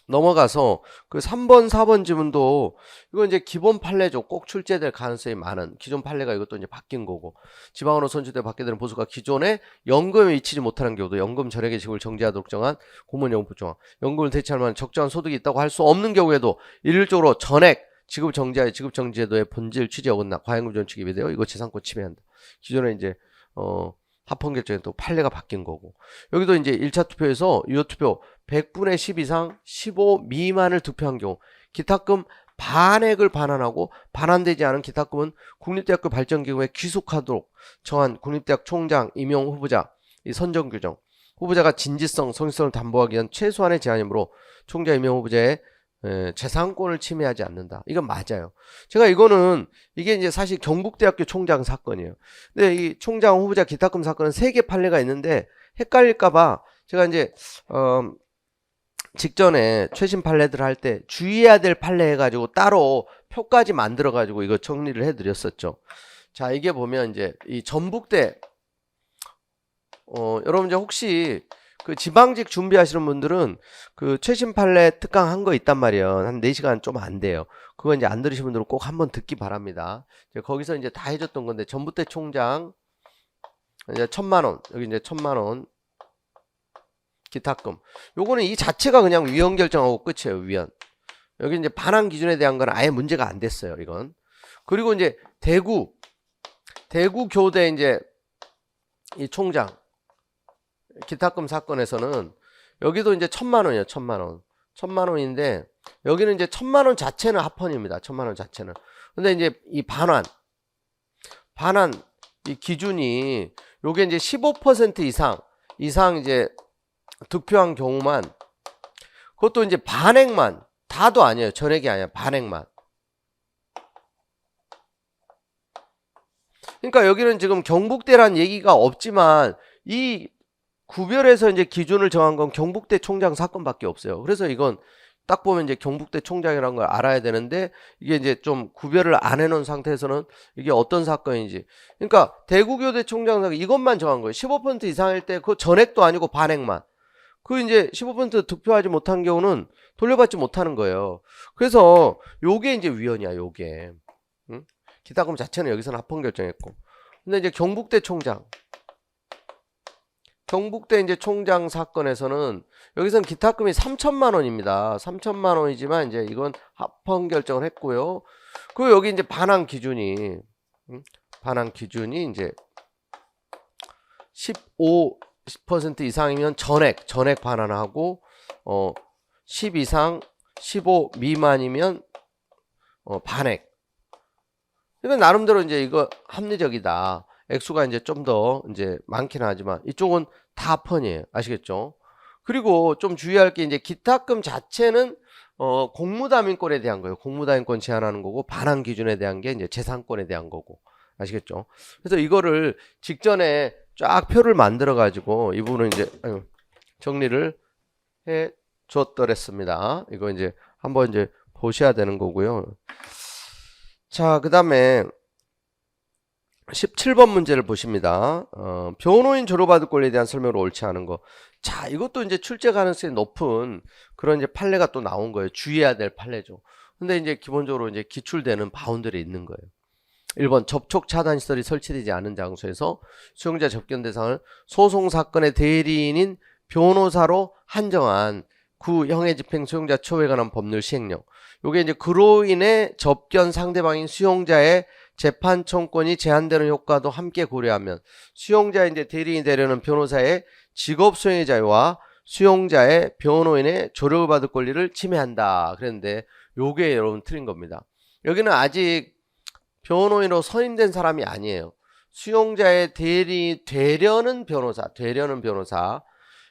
넘어가서 그 3번, 4번 지문도 이건 이제 기본 판례죠. 꼭 출제될 가능성이 많은 기존 판례가 이것도 이제 바뀐 거고, 지방으로 선출돼 받게 되는 보수가 기존에 연금에 미치지 못하는 경우도 연금 전액의 지급을 정지하도록 정한 공무원연금법 조항, 연금을 대체할 만한 적정한 소득이 있다고 할 수 없는 경우에도 일률적으로 전액 지급 정지하여 지급 정지 제도의 본질 취지에 어긋나 과잉금 존칙에 위배되어 이거 재산권 침해한다. 기존에 이제 합헌 결정에 또 판례가 바뀐 거고, 여기도 이제 1차 투표에서 유효투표 100분의 10 이상 15 미만을 투표한 경우 기탁금 반액을 반환하고 반환되지 않은 기탁금은 국립대학교 발전기금에 귀속하도록 정한 국립대학 총장 임용 후보자 이 선정 규정, 후보자가 진지성, 성실성을 담보하기 위한 최소한의 제한이므로 총장 임용 후보자의 재산권을 침해하지 않는다. 이건 맞아요. 제가 이거는 이게 이제 사실 경북대학교 총장 사건이에요. 근데 이 총장 후보자 기탁금 사건은 3개 판례가 있는데 헷갈릴까봐 제가 이제 직전에 최신 판례들 할 때 주의해야 될 판례 해가지고 따로 표까지 만들어가지고 이거 정리를 해드렸었죠. 자, 이게 보면 이제 이 전북대 여러분 이제 혹시 그 지방직 준비하시는 분들은 그 최신 판례 특강 한 거 있단 말이에요. 한 4시간 좀 안 돼요. 그거 이제 안 들으신 분들은 꼭 한번 듣기 바랍니다. 거기서 이제 다 해줬던 건데 전북대 총장 이제 1,000만원, 여기 이제 1,000만원 기탁금. 요거는 이 자체가 그냥 위헌 결정하고 끝이에요. 위헌. 여기 이제 반환 기준에 대한 건 아예 문제가 안 됐어요. 이건. 그리고 이제 대구 교대 이제 이 총장 기탁금 사건에서는 여기도 이제 1,000만원이에요. 1,000만원. 1,000만원인데 여기는 이제 1,000만원 자체는 합헌입니다. 1,000만원 자체는. 근데 이제 이 반환 이 기준이 요게 이제 15% 이상 이제 득표한 경우만, 그것도 이제 반액만, 다도 아니에요. 전액이 아니야. 반액만. 그러니까 여기는 지금 경북대란 얘기가 없지만 이 구별해서 이제 기준을 정한 건 경북대 총장 사건밖에 없어요. 그래서 이건 딱 보면 이제 경북대 총장이라는 걸 알아야 되는데 이게 이제 좀 구별을 안 해놓은 상태에서는 이게 어떤 사건인지. 그러니까 대구교대 총장 사건 이것만 정한 거예요. 15% 이상일 때 그 전액도 아니고 반액만. 그 이제 15% 득표하지 못한 경우는 돌려받지 못하는 거예요. 그래서 요게 이제 위헌이야. 요게. 응? 기탁금 자체는 여기서는 합헌 결정했고. 근데 이제 경북대 이제 총장 사건에서는 여기서는 기탁금이 3,000만 원입니다. 3,000만 원이지만 이제 이건 합헌 결정을 했고요. 그리고 여기 이제 반환 기준이 이제 15% 이상이면 전액 반환하고 10 이상 15 미만이면 반액. 그러니까 나름대로 이제 이거 합리적이다. 액수가 이제 좀 더 이제 많기는 하지만 이쪽은 다 펀이에요. 아시겠죠? 그리고 좀 주의할 게 이제 기탁금 자체는 공무담인권에 대한 거예요. 공무담인권 제한하는 거고 반환 기준에 대한 게 이제 재산권에 대한 거고. 아시겠죠? 그래서 이거를 직전에 쫙 표를 만들어 가지고 이 부분은 이제 정리를 해 줬더랬습니다. 이거 이제 한번 이제 보셔야 되는 거고요. 자, 그다음에 17번 문제를 보십니다. 변호인 조력받을 권리에 대한 설명으로 옳지 않은 거. 자, 이것도 이제 출제 가능성이 높은 그런 이제 판례가 또 나온 거예요. 주의해야 될 판례죠. 근데 이제 기본적으로 이제 기출되는 바운드리 있는 거예요. 1번 접촉 차단 시설이 설치되지 않은 장소에서 수용자 접견 대상을 소송 사건의 대리인인 변호사로 한정한 구형의 집행 수용자 처우에 관한 법률 시행령. 요게 이제 그로 인해 접견 상대방인 수용자의 재판 청구권이 제한되는 효과도 함께 고려하면 수용자의 이제 대리인이 되려는 변호사의 직업 수행의 자유와 수용자의 변호인의 조력을 받을 권리를 침해한다. 그랬는데 요게 여러분 틀린 겁니다. 여기는 아직 변호인으로 선임된 사람이 아니에요. 수용자의 대리 되려는 변호사.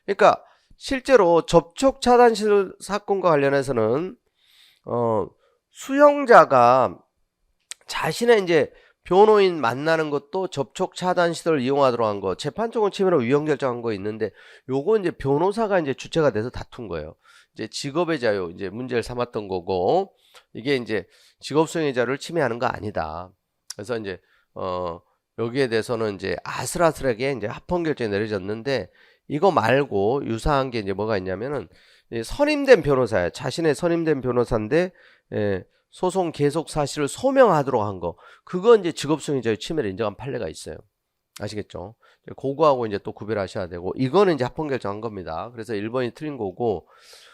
그러니까 실제로 접촉 차단 시설 사건과 관련해서는 수용자가 자신의 이제 변호인 만나는 것도 접촉 차단 시설을 이용하도록 한 거, 재판청은 침해로 위헌 결정한 거 있는데 요거 이제 변호사가 이제 주체가 돼서 다툰 거예요. 이제 직업의 자유 이제 문제를 삼았던 거고 이게 이제 직업 수행의 자유를 침해하는 거 아니다. 그래서 이제 여기에 대해서는 이제 아슬아슬하게 이제 합헌 결정이 내려졌는데 이거 말고 유사한 게 이제 뭐가 있냐면은 선임된 변호사야. 자신의 선임된 변호사인데 소송 계속 사실을 소명하도록 한 거. 그건 이제 직업수행의 자유 침해를 인정한 판례가 있어요. 아시겠죠? 그거하고 이제 또 구별하셔야 되고 이거는 이제 합헌 결정한 겁니다. 그래서 1번이 틀린 거고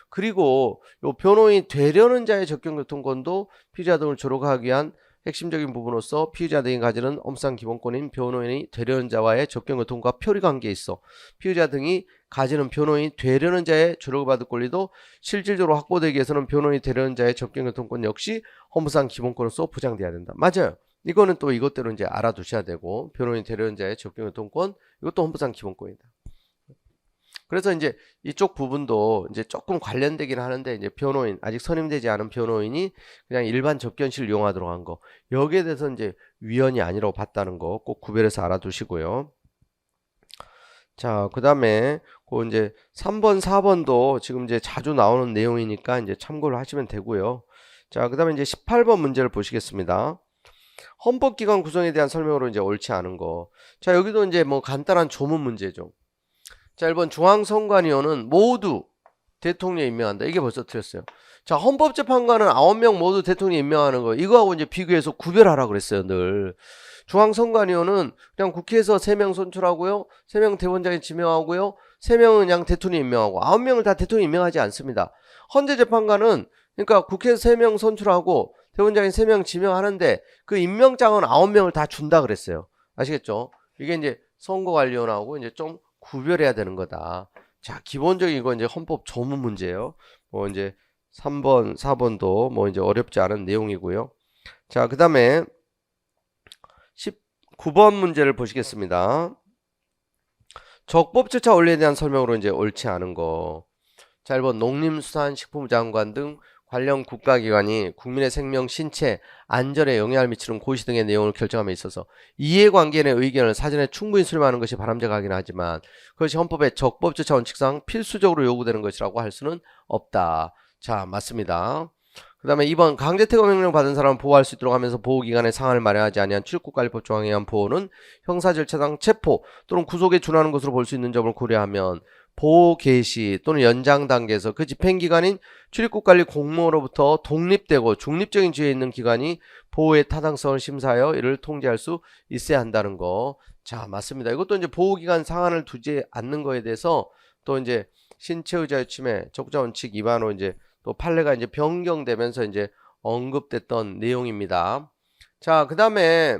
그리고 요 변호인 되려는 자의 접견교통권도 피의자 등을 조력하기 위한 핵심적인 부분으로서 피의자 등이 가지는 엄상 기본권인 변호인이 되려는 자와의 접견교통과 표리관계에 있어 피의자 등이 가지는 변호인이 되려는 자의 조력을 받을 권리도 실질적으로 확보되기 위해서는 변호인이 되려는 자의 접견교통권 역시 헌법상 기본권으로서 보장돼야 된다. 맞아요. 이거는 또 이것대로 이제 알아두셔야 되고 변호인이 되려는 자의 접견교통권 이것도 헌법상 기본권이다. 그래서 이제 이쪽 부분도 이제 조금 관련되긴 하는데 이제 변호인 아직 선임되지 않은 변호인이 그냥 일반 접견실 이용하도록 한 거 여기에 대해서 이제 위헌이 아니라고 봤다는 거 꼭 구별해서 알아두시고요. 자, 그다음에 그 이제 3번, 4번도 지금 이제 자주 나오는 내용이니까 이제 참고를 하시면 되고요. 자, 그다음에 이제 18번 문제를 보시겠습니다. 헌법기관 구성에 대한 설명으로 이제 옳지 않은 거. 자, 여기도 이제 뭐 간단한 조문 문제죠. 자, 1번 중앙선관위원은 모두 대통령이 임명한다. 이게 벌써 틀렸어요. 자, 헌법재판관은 9명 모두 대통령이 임명하는 거. 이거하고 이제 비교해서 구별하라 그랬어요, 늘. 중앙선관위원은 그냥 국회에서 3명 선출하고요. 3명 대법원장이 지명하고요. 3명은 그냥 대통령이 임명하고 9명을 다 대통령이 임명하지 않습니다. 헌재재판관은 그러니까 국회에서 3명 선출하고 대법원장이 3명 지명하는데 그 임명장은 9명을 다 준다 그랬어요. 아시겠죠? 이게 이제 선거관리원하고 이제 좀 구별해야 되는 거다. 자, 기본적인 이거 이제 헌법 조문 문제예요. 뭐 이제 3번, 4번도 뭐 이제 어렵지 않은 내용이고요. 자, 그다음에 19번 문제를 보시겠습니다. 적법 절차 원리에 대한 설명으로 이제 옳지 않은 거. 자, 1번 농림수산식품부 장관 등 관련 국가기관이 국민의 생명, 신체, 안전에 영향을 미치는 고시 등의 내용을 결정함에 있어서 이해관계 내 의견을 사전에 충분히 수렴하는 것이 바람직하긴 하지만 그것이 헌법의 적법절차 원칙상 필수적으로 요구되는 것이라고 할 수는 없다. 자, 맞습니다. 그 다음에 2번 강제퇴거 명령 받은 사람을 보호할 수 있도록 하면서 보호기관의 상한을 마련하지 아니한 출입국관리법 조항에 의한 보호는 형사절차상 체포 또는 구속에 준하는 것으로 볼 수 있는 점을 고려하면 보호 개시 또는 연장 단계에서 그 집행기관인 출입국관리 공무원으로부터 독립되고 중립적인 지위에 있는 기관이 보호의 타당성을 심사하여 이를 통제할 수 있어야 한다는 거. 자, 맞습니다. 이것도 이제 보호기관 상한을 두지 않는 거에 대해서 또 이제 신체의 자유 침해, 적자 원칙 위반으로 이제 또 판례가 이제 변경되면서 이제 언급됐던 내용입니다. 자, 그다음에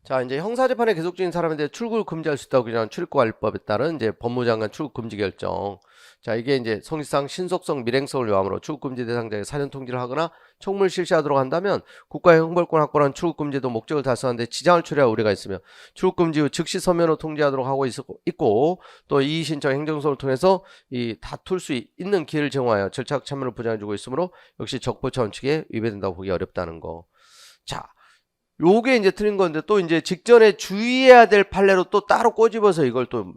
자, 이제 형사재판에 계속 중인 사람에 대해 출국을 금지할 수 있다고 규정한 출입국관리법에 따른 이제 법무장관 출국 금지 결정. 자, 이게 이제 성질상 신속성, 밀행성을 요함으로 출국 금지 대상자에게 사전 통지를 하거나 청문을 실시하도록 한다면 국가의 형벌권 확보라는 출국 금지도 목적을 달성하는데 지장을 초래할 우려가 있으며 출국 금지 후 즉시 서면으로 통지하도록 하고 있고 또 이의 신청 행정소를 통해서 이 다툴 수 있는 기회를 제공하여 절차적 참여를 보장해주고 있으므로 역시 적법차 원칙에 위배된다고 보기 어렵다는 거. 자, 요게 이제 틀린 건데 또 이제 직전에 주의해야 될 판례로 또 따로 꼬집어서 이걸 또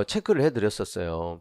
체크를 해드렸었어요.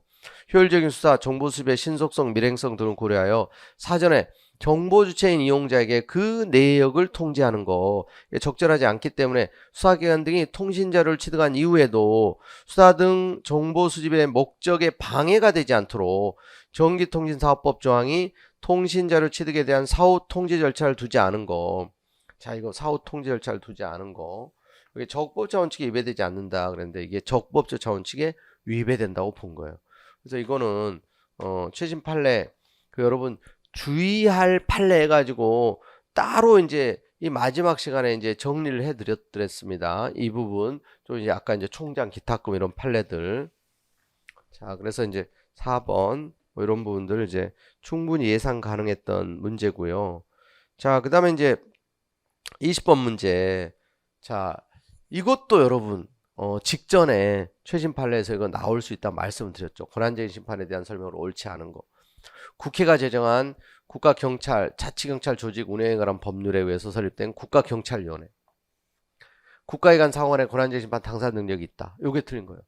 효율적인 수사, 정보 수집의 신속성, 밀행성 등을 고려하여 사전에 정보 주체인 이용자에게 그 내역을 통지하는 거 적절하지 않기 때문에 수사기관 등이 통신자료를 취득한 이후에도 수사 등 정보 수집의 목적에 방해가 되지 않도록 전기통신사업법 조항이 통신자료 취득에 대한 사후 통지 절차를 두지 않은 거. 자, 이거 사후 통지 절차를 두지 않은 거. 이게 적법자 원칙에 위배되지 않는다 그랬는데 이게 적법자 원칙에 위배된다고 본 거예요. 그래서 이거는 최신 판례 여러분 주의할 판례 해가지고 따로 이제 이 마지막 시간에 이제 정리를 해드렸습니다. 이 부분 좀 이제 아까 이제 총장 기탁금 이런 판례들. 자, 그래서 이제 4번 뭐 이런 부분들 이제 충분히 예상 가능했던 문제고요. 자, 그 다음에 이제 20번 문제. 자, 이것도 여러분 직전에 최신 판례에서 이거 나올 수 있다 말씀을 드렸죠. 권한쟁의 심판에 대한 설명으로 옳지 않은 거. 국회가 제정한 국가경찰, 자치경찰 조직 운영에 관한 법률에 의해서 설립된 국가경찰위원회. 국가기관 상원의 권한쟁의 심판 당사 능력이 있다. 요게 틀린 거예요.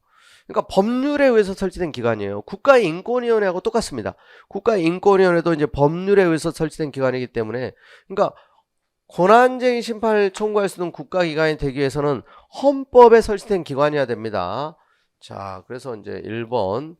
그러니까 법률에 의해서 설치된 기관이에요. 국가인권위원회하고 똑같습니다. 국가인권위원회도 이제 법률에 의해서 설치된 기관이기 때문에 그러니까 권한쟁의 심판을 청구할 수 있는 국가기관이 되기 위해서는 헌법에 설치된 기관이어야 됩니다. 자, 그래서 이제 1번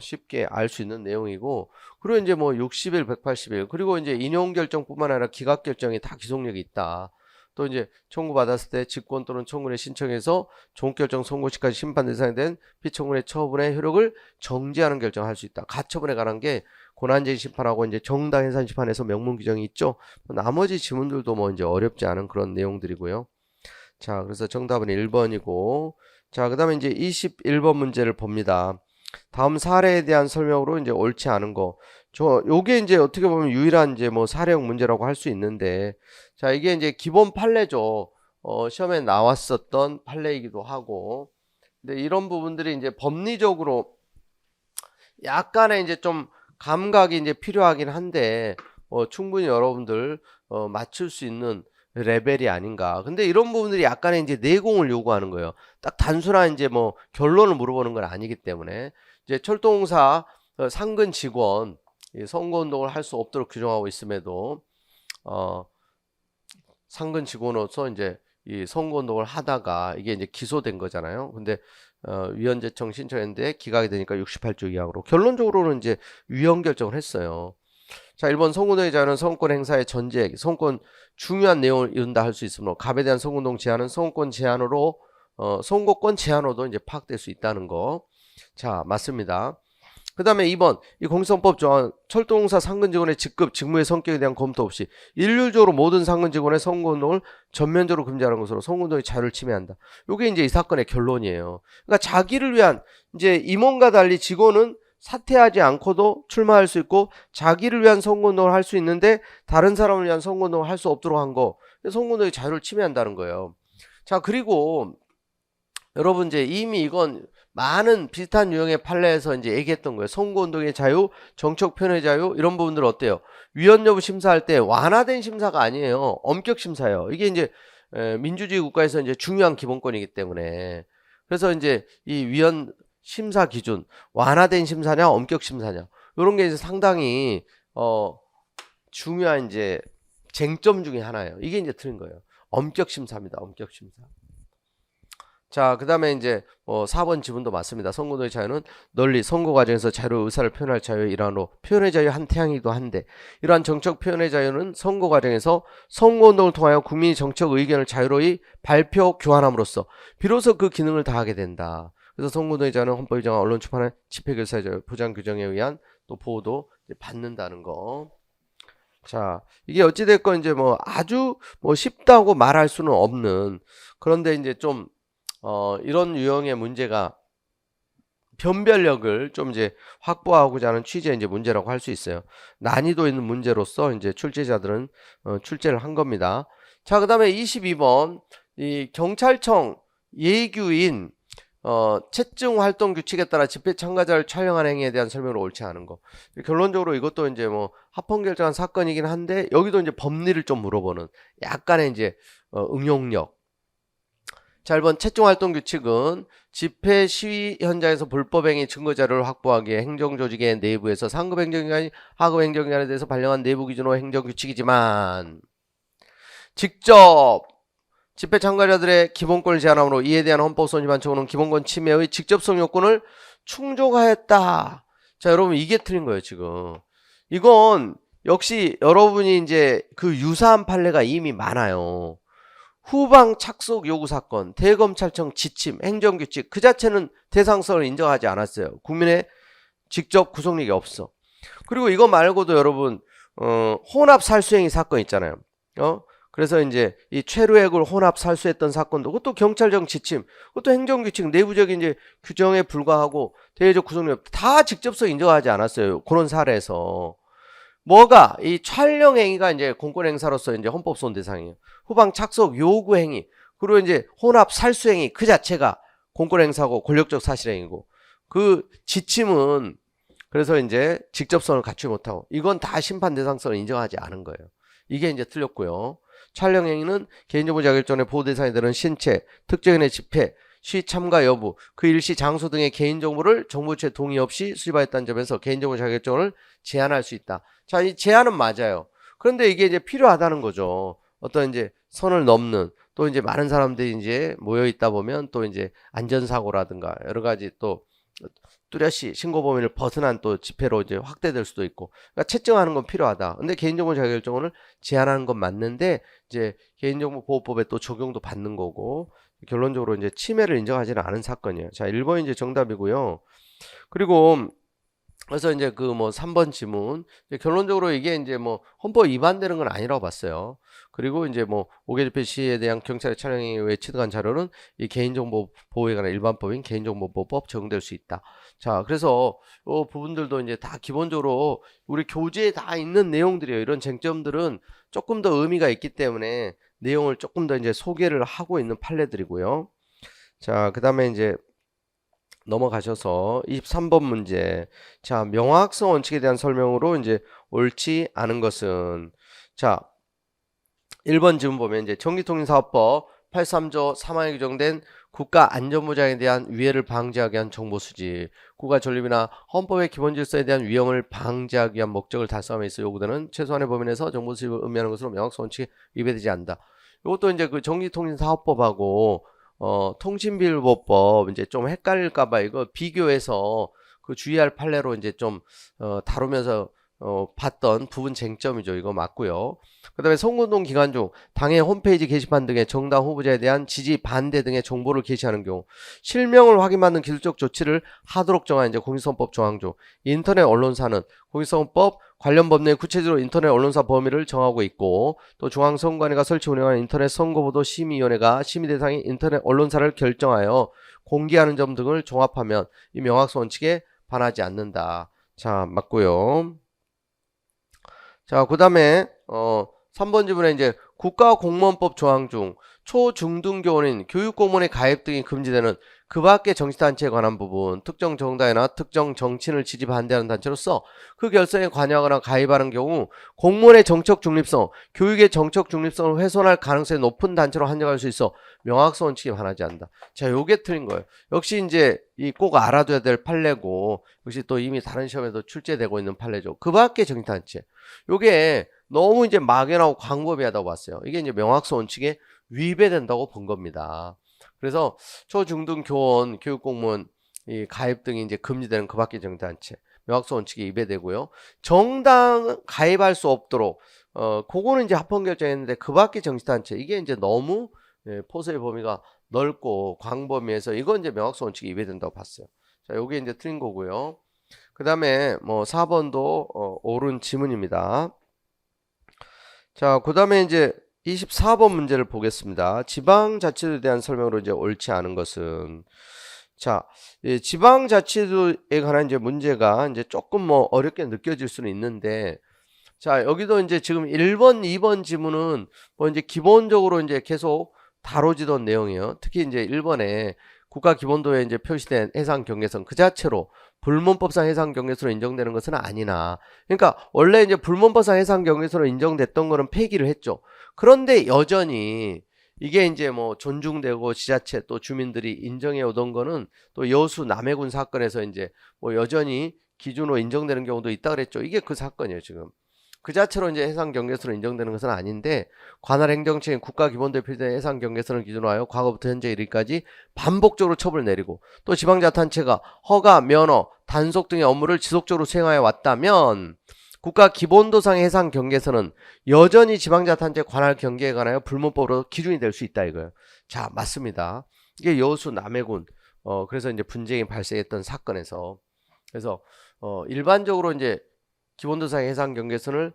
쉽게 알 수 있는 내용이고, 그리고 이제 뭐 60일, 180일, 그리고 이제 인용결정뿐만 아니라 기각결정이 다 기속력이 있다. 또 이제 청구받았을 때 직권 또는 청구를 신청해서 종결정 선고 시까지 심판 대상이 된 피청구의 처분의 효력을 정지하는 결정을 할 수 있다. 가처분에 관한 게 권한쟁의 심판하고 이제 정당 해산 심판에서 명문 규정이 있죠. 나머지 지문들도 뭐 이제 어렵지 않은 그런 내용들이고요. 자, 그래서 정답은 1번이고, 자, 그 다음에 이제 21번 문제를 봅니다. 다음 사례에 대한 설명으로 이제 옳지 않은 거. 요게 이제 어떻게 보면 유일한 이제 뭐 사례형 문제라고 할 수 있는데, 자, 이게 이제 기본 판례죠. 시험에 나왔었던 판례이기도 하고, 근데 이런 부분들이 이제 법리적으로 약간의 이제 좀 감각이 이제 필요하긴 한데, 충분히 여러분들 맞출 수 있는 레벨이 아닌가. 근데 이런 부분들이 약간의 이제 내공을 요구하는 거예요. 딱 단순한 이제 뭐 결론을 물어보는 건 아니기 때문에 이제 철도공사 상근 직원 선거운동을 할 수 없도록 규정하고 있음에도 상근 직원으로서 이제 이 선거운동을 하다가 이게 이제 기소된 거잖아요. 근데 위헌재청 신청했는데 기각이 되니까 68조 이하로 결론적으로는 이제 위헌 결정을 했어요. 자, 1번 선거운동의 자유는 선거권 행사의 전제, 선거권 중요한 내용을 이룬다 할 수 있으므로 갑에 대한 선거운동 제한은 선거권 제한으로도 이제 파악될 수 있다는 거. 자, 맞습니다. 그 다음에 2번 이 공직선거법 조항 철도공사 상근 직원의 직급, 직무의 성격에 대한 검토 없이 일률적으로 모든 상근 직원의 선거운동을 전면적으로 금지하는 것으로 선거운동의 자유를 침해한다. 이게 이제 이 사건의 결론이에요. 그러니까 자기를 위한 이제 임원과 달리 직원은 사퇴하지 않고도 출마할 수 있고 자기를 위한 선거운동을 할 수 있는데 다른 사람을 위한 선거운동을 할 수 없도록 한 거. 선거운동의 자유를 침해한다는 거예요. 자, 그리고 여러분 이제 이미 이건 많은 비슷한 유형의 판례에서 이제 얘기했던 거예요. 선거운동의 자유, 정책 표현의 자유 이런 부분들 어때요? 위헌 여부 심사할 때 완화된 심사가 아니에요. 엄격 심사예요. 이게 이제 민주주의 국가에서 이제 중요한 기본권이기 때문에 그래서 이제 이 위헌 심사 기준 완화된 심사냐 엄격 심사냐 이런 게 이제 상당히 중요한 이제 쟁점 중에 하나예요. 이게 이제 틀린 거예요. 엄격 심사입니다. 엄격 심사. 자, 그 다음에 이제 4번 지문도 맞습니다. 선거운동의 자유는 널리 선거 과정에서 자유로 의사를 표현할 자유의 일환으로 표현의 자유 한 태양이기도 한데 이러한 정책 표현의 자유는 선거 과정에서 선거운동을 통하여 국민이 정책 의견을 자유로이 발표 교환함으로써 비로소 그 기능을 다하게 된다. 그래서 선거운동의 자유는 헌법이 정한 언론 출판의 집회결사의 자유 보장 규정에 의한 또 보호도 받는다는 거. 자, 이게 어찌됐건 이제 뭐 아주 뭐 쉽다고 말할 수는 없는, 그런데 이제 좀, 이런 유형의 문제가 변별력을 좀 이제 확보하고자 하는 취지의 이제 문제라고 할 수 있어요. 난이도 있는 문제로서 이제 출제자들은 출제를 한 겁니다. 자, 그다음에 22번 이 경찰청 예규인 채증 활동 규칙에 따라 집회 참가자를 촬영한 행위에 대한 설명을 옳지 않은 거. 결론적으로 이것도 이제 뭐 합헌 결정한 사건이긴 한데 여기도 이제 법리를 좀 물어보는 약간의 이제 응용력. 자, 1번 채증활동 규칙은 집회 시위 현장에서 불법행위 증거자료를 확보하기 위해 행정조직의 내부에서 상급 행정기관이 하급 행정기관에 대해서 발령한 내부 기준으로 행정규칙이지만 직접 집회 참가자들의 기본권을 제한함으로 이에 대한 헌법소원 위반 청구는 기본권 침해의 직접성 요건을 충족하였다. 자, 여러분 이게 틀린 거예요 지금. 이건 역시 여러분이 이제 그 유사한 판례가 이미 많아요. 후방 착속 요구 사건, 대검찰청 지침, 행정규칙 그 자체는 대상성을 인정하지 않았어요. 국민의 직접 구속력이 없어. 그리고 이거 말고도 여러분 혼합 살수행위 사건 있잖아요. 그래서 이제 이 최루액을 혼합 살수했던 사건도 그것도 경찰청 지침, 그것도 행정규칙 내부적인 이제 규정에 불과하고 대외적 구속력 다 직접성 인정하지 않았어요. 그런 사례에서. 뭐가 이 촬영 행위가 이제 공권 행사로서 이제 헌법소원 대상이에요. 후방 착석 요구 행위, 그리고 이제 혼합 살수 행위 그 자체가 공권 행사고 권력적 사실 행위고, 그 지침은 그래서 이제 직접성을 갖추지 못하고 이건 다 심판 대상성을 인정하지 않은 거예요. 이게 이제 틀렸고요. 촬영 행위는 개인정보 자격증의 보호 대상이 되는 신체, 특정인의 집회, 시 참가 여부, 그 일시 장소 등의 개인정보를 정부처의 동의 없이 수집하였다는 점에서 개인정보 자격증을 제한할 수 있다. 자, 이 제한은 맞아요. 그런데 이게 이제 필요하다는 거죠. 어떤 이제 선을 넘는, 또 이제 많은 사람들이 이제 모여 있다 보면 또 이제 안전사고라든가 여러 가지 또 뚜렷이 신고 범위를 벗어난 또 집회로 이제 확대될 수도 있고, 그러니까 채증하는 건 필요하다. 근데 개인정보 자격증을 제한하는 건 맞는데 이제 개인정보보호법에 또 적용도 받는 거고, 결론적으로 이제 침해를 인정하지는 않은 사건이에요. 자, 1번이 이제 정답이고요. 그리고 그래서 이제 그 뭐 3번 지문, 결론적으로 이게 이제 뭐 헌법 위반되는 건 아니라고 봤어요. 그리고 이제 뭐 5개 집회 시에 대한 경찰의 촬영에 의해 취득한 자료는 이 개인정보 보호에 관한 일반법인 개인정보보호법 적용될 수 있다. 자, 그래서 이 부분들도 이제 다 기본적으로 우리 교재에 다 있는 내용들이에요. 이런 쟁점들은 조금 더 의미가 있기 때문에 내용을 조금 더 이제 소개를 하고 있는 판례들이고요. 자, 그다음에 이제 넘어가셔서 23번 문제. 자, 명확성 원칙에 대한 설명으로 이제 옳지 않은 것은, 자, 1번 지문 보면 이제 전기통신사업법 83조 3항에 규정된 국가 안전보장에 대한 위해를 방지하기 위한 정보 수집, 국가 존립이나 헌법의 기본 질서에 대한 위험을 방지하기 위한 목적을 달성함에 있어 요구되는 최소한의 범위 내에서 정보 수집을 의미하는 것으로 명확성 원칙에 위배되지 않는다. 이것도 이제 그 전기통신사업법하고 통신비밀보호법 이제 좀 헷갈릴까봐 이거 비교해서 그 주의할 판례로 이제 좀 다루면서 봤던 부분 쟁점이죠. 이거 맞고요. 그 다음에 선거운동 기간 중 당의 홈페이지 게시판 등의 정당 후보자에 대한 지지 반대 등의 정보를 게시하는 경우 실명을 확인받는 기술적 조치를 하도록 정한 이제 공직선거법 조항 중 인터넷 언론사는 공직선거법 관련 법 내에 구체적으로 인터넷 언론사 범위를 정하고 있고, 또 중앙선관위가 설치 운영하는 인터넷 선거보도 심의위원회가 심의 대상인 인터넷 언론사를 결정하여 공개하는 점 등을 종합하면 이 명확성 원칙에 반하지 않는다. 자, 맞고요. 자, 그 다음에 3번 지문에 이제 국가공무원법 조항 중 초중등교원인 교육공무원의 가입 등이 금지되는 그 밖의 정치단체에 관한 부분, 특정 정당이나 특정 정치인을 지지 반대하는 단체로서 그 결선에 관여하거나 가입하는 경우 공무원의 정책 중립성, 교육의 정책 중립성을 훼손할 가능성이 높은 단체로 한정할 수 있어 명확성 원칙에 반하지 않는다. 자, 요게 틀린 거예요. 역시 이제 이 꼭 알아둬야 될 판례고, 역시 또 이미 다른 시험에도 출제되고 있는 판례죠. 그 밖의 정치단체. 요게 너무 이제 막연하고 광범위하다고 봤어요. 이게 이제 명확성 원칙에 위배된다고 본 겁니다. 그래서 초중등 교원, 교육공무원 이 가입 등이 이제 금지되는 그 밖의 정당단체 명확성 원칙에 위배되고요. 정당 가입할 수 없도록 그거는 이제 합헌 결정했는데 그 밖의 정치단체 이게 이제 너무 포섭의 범위가 넓고 광범위해서 이건 이제 명확성 원칙에 위배된다고 봤어요. 자, 요게 이제 틀린 거고요. 그 다음에 뭐 4번도 옳은 지문입니다. 자, 그 다음에 이제 24번 문제를 보겠습니다. 지방자치도에 대한 설명으로 이제 옳지 않은 것은, 자, 지방자치도에 관한 이제 문제가 이제 조금 뭐 어렵게 느껴질 수는 있는데, 자, 여기도 이제 지금 1번, 2번 지문은 뭐 이제 기본적으로 이제 계속 다뤄지던 내용이에요. 특히 이제 1번에 국가기본도에 이제 표시된 해상경계선 그 자체로 불문법상 해상경계선으로 인정되는 것은 아니나, 그러니까 원래 이제 불문법상 해상경계선으로 인정됐던 거는 폐기를 했죠. 그런데 여전히 이게 이제 뭐 존중되고 지자체 또 주민들이 인정해 오던 거는 또 여수 남해군 사건에서 이제 뭐 여전히 기준으로 인정되는 경우도 있다 그랬죠. 이게 그 사건이에요, 지금. 그 자체로 이제 해상경계선으로 인정되는 것은 아닌데, 관할 행정처인 국가기본도에 표시된 해상경계선을 기준으로 하여 과거부터 현재 이르기까지 반복적으로 처벌을 내리고, 또 지방자치단체가 허가, 면허, 단속 등의 업무를 지속적으로 수행하여 왔다면 국가기본도상의 해상경계선은 여전히 지방자치단체 관할 경계에 관하여 불문법으로 기준이 될 수 있다 이거예요. 자, 맞습니다. 이게 여수 남해군 그래서 이제 분쟁이 발생했던 사건에서, 그래서 일반적으로 이제 기본도상의 해상경계선을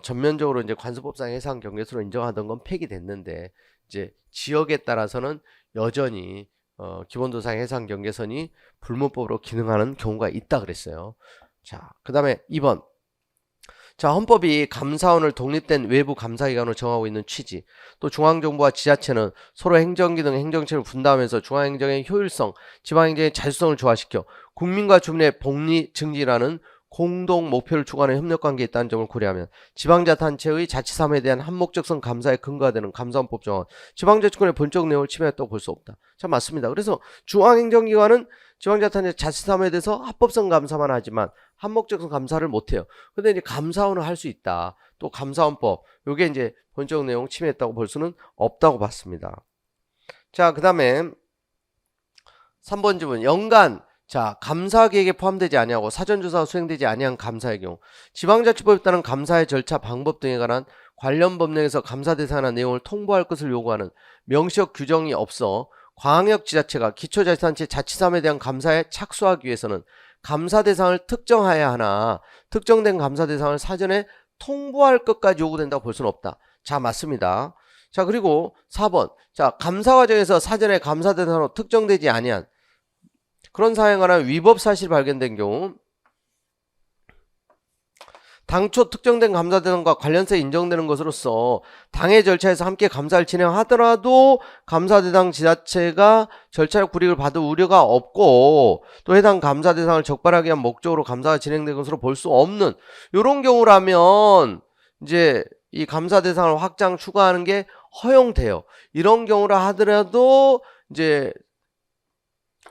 전면적으로 이제 관습법상의 해상경계선으로 인정하던 건 폐기됐는데, 이제 지역에 따라서는 여전히 기본도상의 해상경계선이 불문법으로 기능하는 경우가 있다 그랬어요. 자, 그 다음에 2번. 자, 헌법이 감사원을 독립된 외부 감사기관으로 정하고 있는 취지, 또 중앙정부와 지자체는 서로 행정기능, 행정체를 분담하면서 중앙행정의 효율성, 지방행정의 자주성을 조화시켜 국민과 주민의 복리 증진이라는 공동 목표를 추구하는 협력관계에 있다는 점을 고려하면 지방자치단체의 자치사업에 대한 한목적성 감사에 근거가 되는 감사원법 정원, 지방자치권의 본적 내용을 침해했다고 볼 수 없다. 자, 맞습니다. 그래서 중앙행정기관은 지방자치단체 자치사업에 대해서 합법성 감사만 하지만 한목적성 감사를 못해요. 근데 이제 감사원을 할 수 있다. 또 감사원법, 요게 이제 본적 내용 침해했다고 볼 수는 없다고 봤습니다. 자, 그 다음에 3번 지문. 연간 자, 감사 계획에 포함되지 아니하고 사전조사가 수행되지 아니한 감사의 경우, 지방자치법에 따른 감사의 절차, 방법 등에 관한 관련 법령에서 감사 대상이나 내용을 통보할 것을 요구하는 명시적 규정이 없어 광역지자체가 기초자치단체 자치사업에 대한 감사에 착수하기 위해서는 감사 대상을 특정해야 하나, 특정된 감사 대상을 사전에 통보할 것까지 요구된다고 볼 수는 없다. 자, 맞습니다. 자, 그리고 4번. 자, 감사 과정에서 사전에 감사 대상으로 특정되지 아니한 그런 사항에 관한 위법 사실이 발견된 경우, 당초 특정된 감사 대상과 관련성이 인정되는 것으로서 당의 절차에서 함께 감사를 진행하더라도 감사 대상 지자체가 절차적 불이익을 받을 우려가 없고, 또 해당 감사 대상을 적발하기 위한 목적으로 감사가 진행된 것으로 볼 수 없는 이런 경우라면 이제 이 감사 대상을 확장 추가하는 게 허용돼요. 이런 경우라 하더라도 이제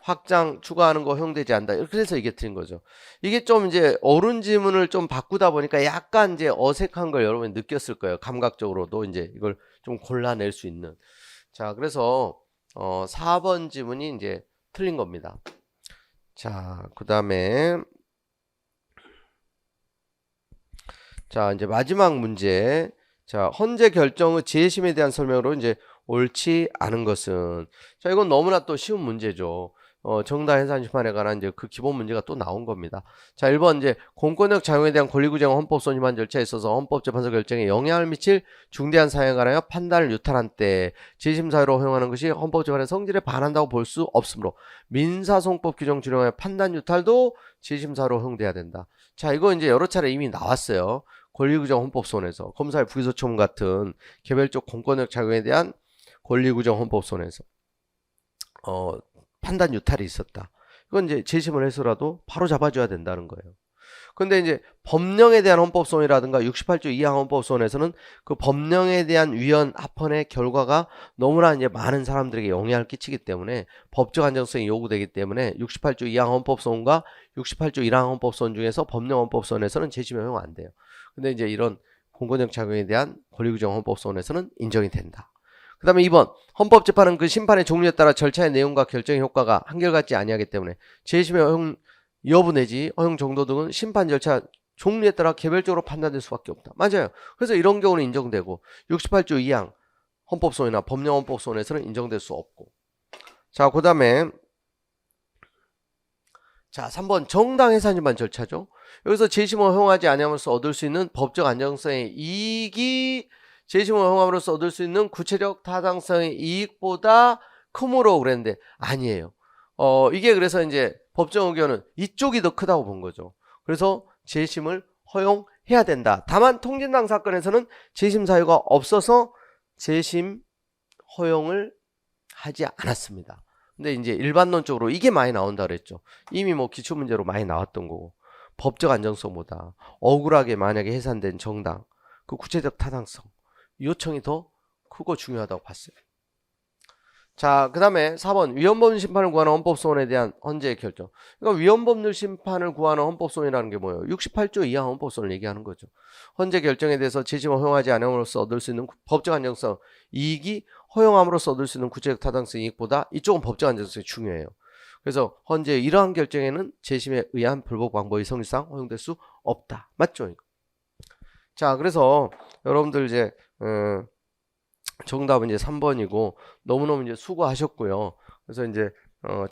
확장 추가하는 거 허용되지 않는다. 그래서 이게 틀린 거죠. 이게 좀 이제 어른 지문을 좀 바꾸다 보니까 약간 이제 어색한 걸 여러분이 느꼈을 거예요. 감각적으로도 이제 이걸 좀 골라낼 수 있는. 자, 그래서 4번 지문이 이제 틀린 겁니다. 자, 그 다음에 자, 이제 마지막 문제. 자, 헌재 결정의 재심에 대한 설명으로 이제 옳지 않은 것은, 자, 이건 너무나 또 쉬운 문제죠. 정당 해산 심판에 관한 이제 그 기본 문제가 또 나온 겁니다. 자, 1번 이제 공권력 작용에 대한 권리구정 헌법소원 위반 절차에 있어서 헌법재판소 결정에 영향을 미칠 중대한 사항에 관하여 판단을 유탈한 때 재심 사유로 허용하는 것이 헌법재판의 성질에 반한다고 볼 수 없으므로 민사소송법 규정 준용하여 판단 유탈도 재심 사유로 허용돼야 된다. 자, 이거 이제 여러 차례 이미 나왔어요. 권리구정 헌법소원에서 검사의 불기소 처분 같은 개별적 공권력 작용에 대한 권리구정 헌법소원에서 판단 유탈이 있었다. 이건 이제 재심을 해서라도 바로 잡아줘야 된다는 거예요. 근데 이제 법령에 대한 헌법소원이라든가 68조 2항 헌법소원에서는 그 법령에 대한 위헌 합헌의 결과가 너무나 이제 많은 사람들에게 영향을 끼치기 때문에 법적 안정성이 요구되기 때문에 68조 2항 헌법소원과 68조 1항 헌법소원 중에서 법령 헌법소원에서는 재심 허용 안 돼요. 근데 이제 이런 공권력 작용에 대한 권리구정 헌법소원에서는 인정이 된다. 그 다음에 2번 헌법재판은 그 심판의 종류에 따라 절차의 내용과 결정의 효과가 한결같지 아니하기 때문에 재심의 허용 여부 내지 허용 정도 등은 심판 절차 종류에 따라 개별적으로 판단될 수밖에 없다. 맞아요. 그래서 이런 경우는 인정되고 68조 2항 헌법소원이나 법령 헌법소원에서는 인정될 수 없고. 자, 그 다음에 자, 3번 정당 해산위반 절차죠. 여기서 재심을 허용하지 아니함으로써 얻을 수 있는 법적 안정성의 이익이 재심을 허용함으로써 얻을 수 있는 구체적 타당성의 이익보다 크므로 그랬는데 아니에요. 이게 그래서 이제 법정 의견은 이쪽이 더 크다고 본 거죠. 그래서 재심을 허용해야 된다. 다만 통진당 사건에서는 재심 사유가 없어서 재심 허용을 하지 않았습니다. 근데 이제 일반론적으로 이게 많이 나온다 그랬죠. 이미 뭐 기출문제로 많이 나왔던 거고, 법적 안정성보다 억울하게 만약에 해산된 정당, 그 구체적 타당성, 요청이 더 크고 중요하다고 봤어요. 자, 그 다음에 4번 위헌법률 심판을 구하는 헌법소원에 대한 헌재의 결정. 그러니까 위헌법률 심판을 구하는 헌법소원이라는 게 뭐예요? 68조 이하 헌법소원을 얘기하는 거죠. 헌재 결정에 대해서 재심을 허용하지 않음으로써 얻을 수 있는 법적 안정성 이익이 허용함으로써 얻을 수 있는 구체적 타당성 이익보다 이쪽은 법적 안정성이 중요해요. 그래서 헌재의 이러한 결정에는 재심에 의한 불법 방법의 성립상 허용될 수 없다. 맞죠? 자, 그래서 여러분들 이제 정답은 이제 3번이고 너무너무 이제 수고하셨고요. 그래서 이제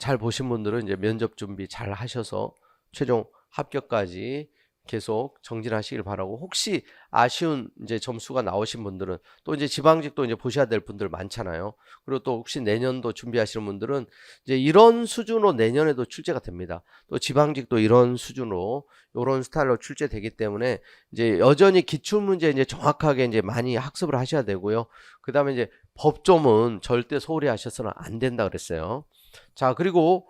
잘 보신 분들은 이제 면접 준비 잘 하셔서 최종 합격까지 계속 정진하시길 바라고, 혹시 아쉬운 이제 점수가 나오신 분들은 또 이제 지방직도 이제 보셔야 될 분들 많잖아요. 그리고 또 혹시 내년도 준비하시는 분들은 이제 이런 수준으로 내년에도 출제가 됩니다. 또 지방직도 이런 수준으로 이런 스타일로 출제되기 때문에 이제 여전히 기출문제 이제 정확하게 이제 많이 학습을 하셔야 되고요. 그 다음에 이제 법조문 절대 소홀히 하셔서는 안 된다 그랬어요. 자, 그리고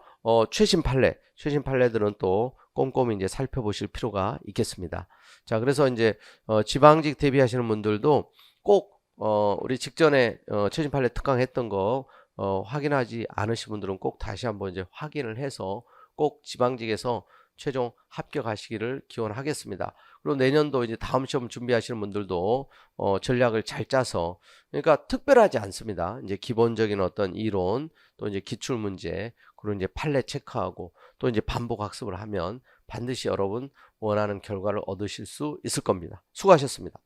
최신 판례들은 또 꼼꼼히 이제 살펴보실 필요가 있겠습니다. 자, 그래서 이제 지방직 대비하시는 분들도 꼭 우리 직전에 최신 판례 특강했던 거 확인하지 않으신 분들은 꼭 다시 한번 이제 확인을 해서 꼭 지방직에서 최종 합격하시기를 기원하겠습니다. 그리고 내년도 이제 다음 시험 준비하시는 분들도 전략을 잘 짜서, 그러니까 특별하지 않습니다. 이제 기본적인 어떤 이론, 또 이제 기출 문제, 그리고 이제 판례 체크하고 또 이제 반복 학습을 하면 반드시 여러분 원하는 결과를 얻으실 수 있을 겁니다. 수고하셨습니다.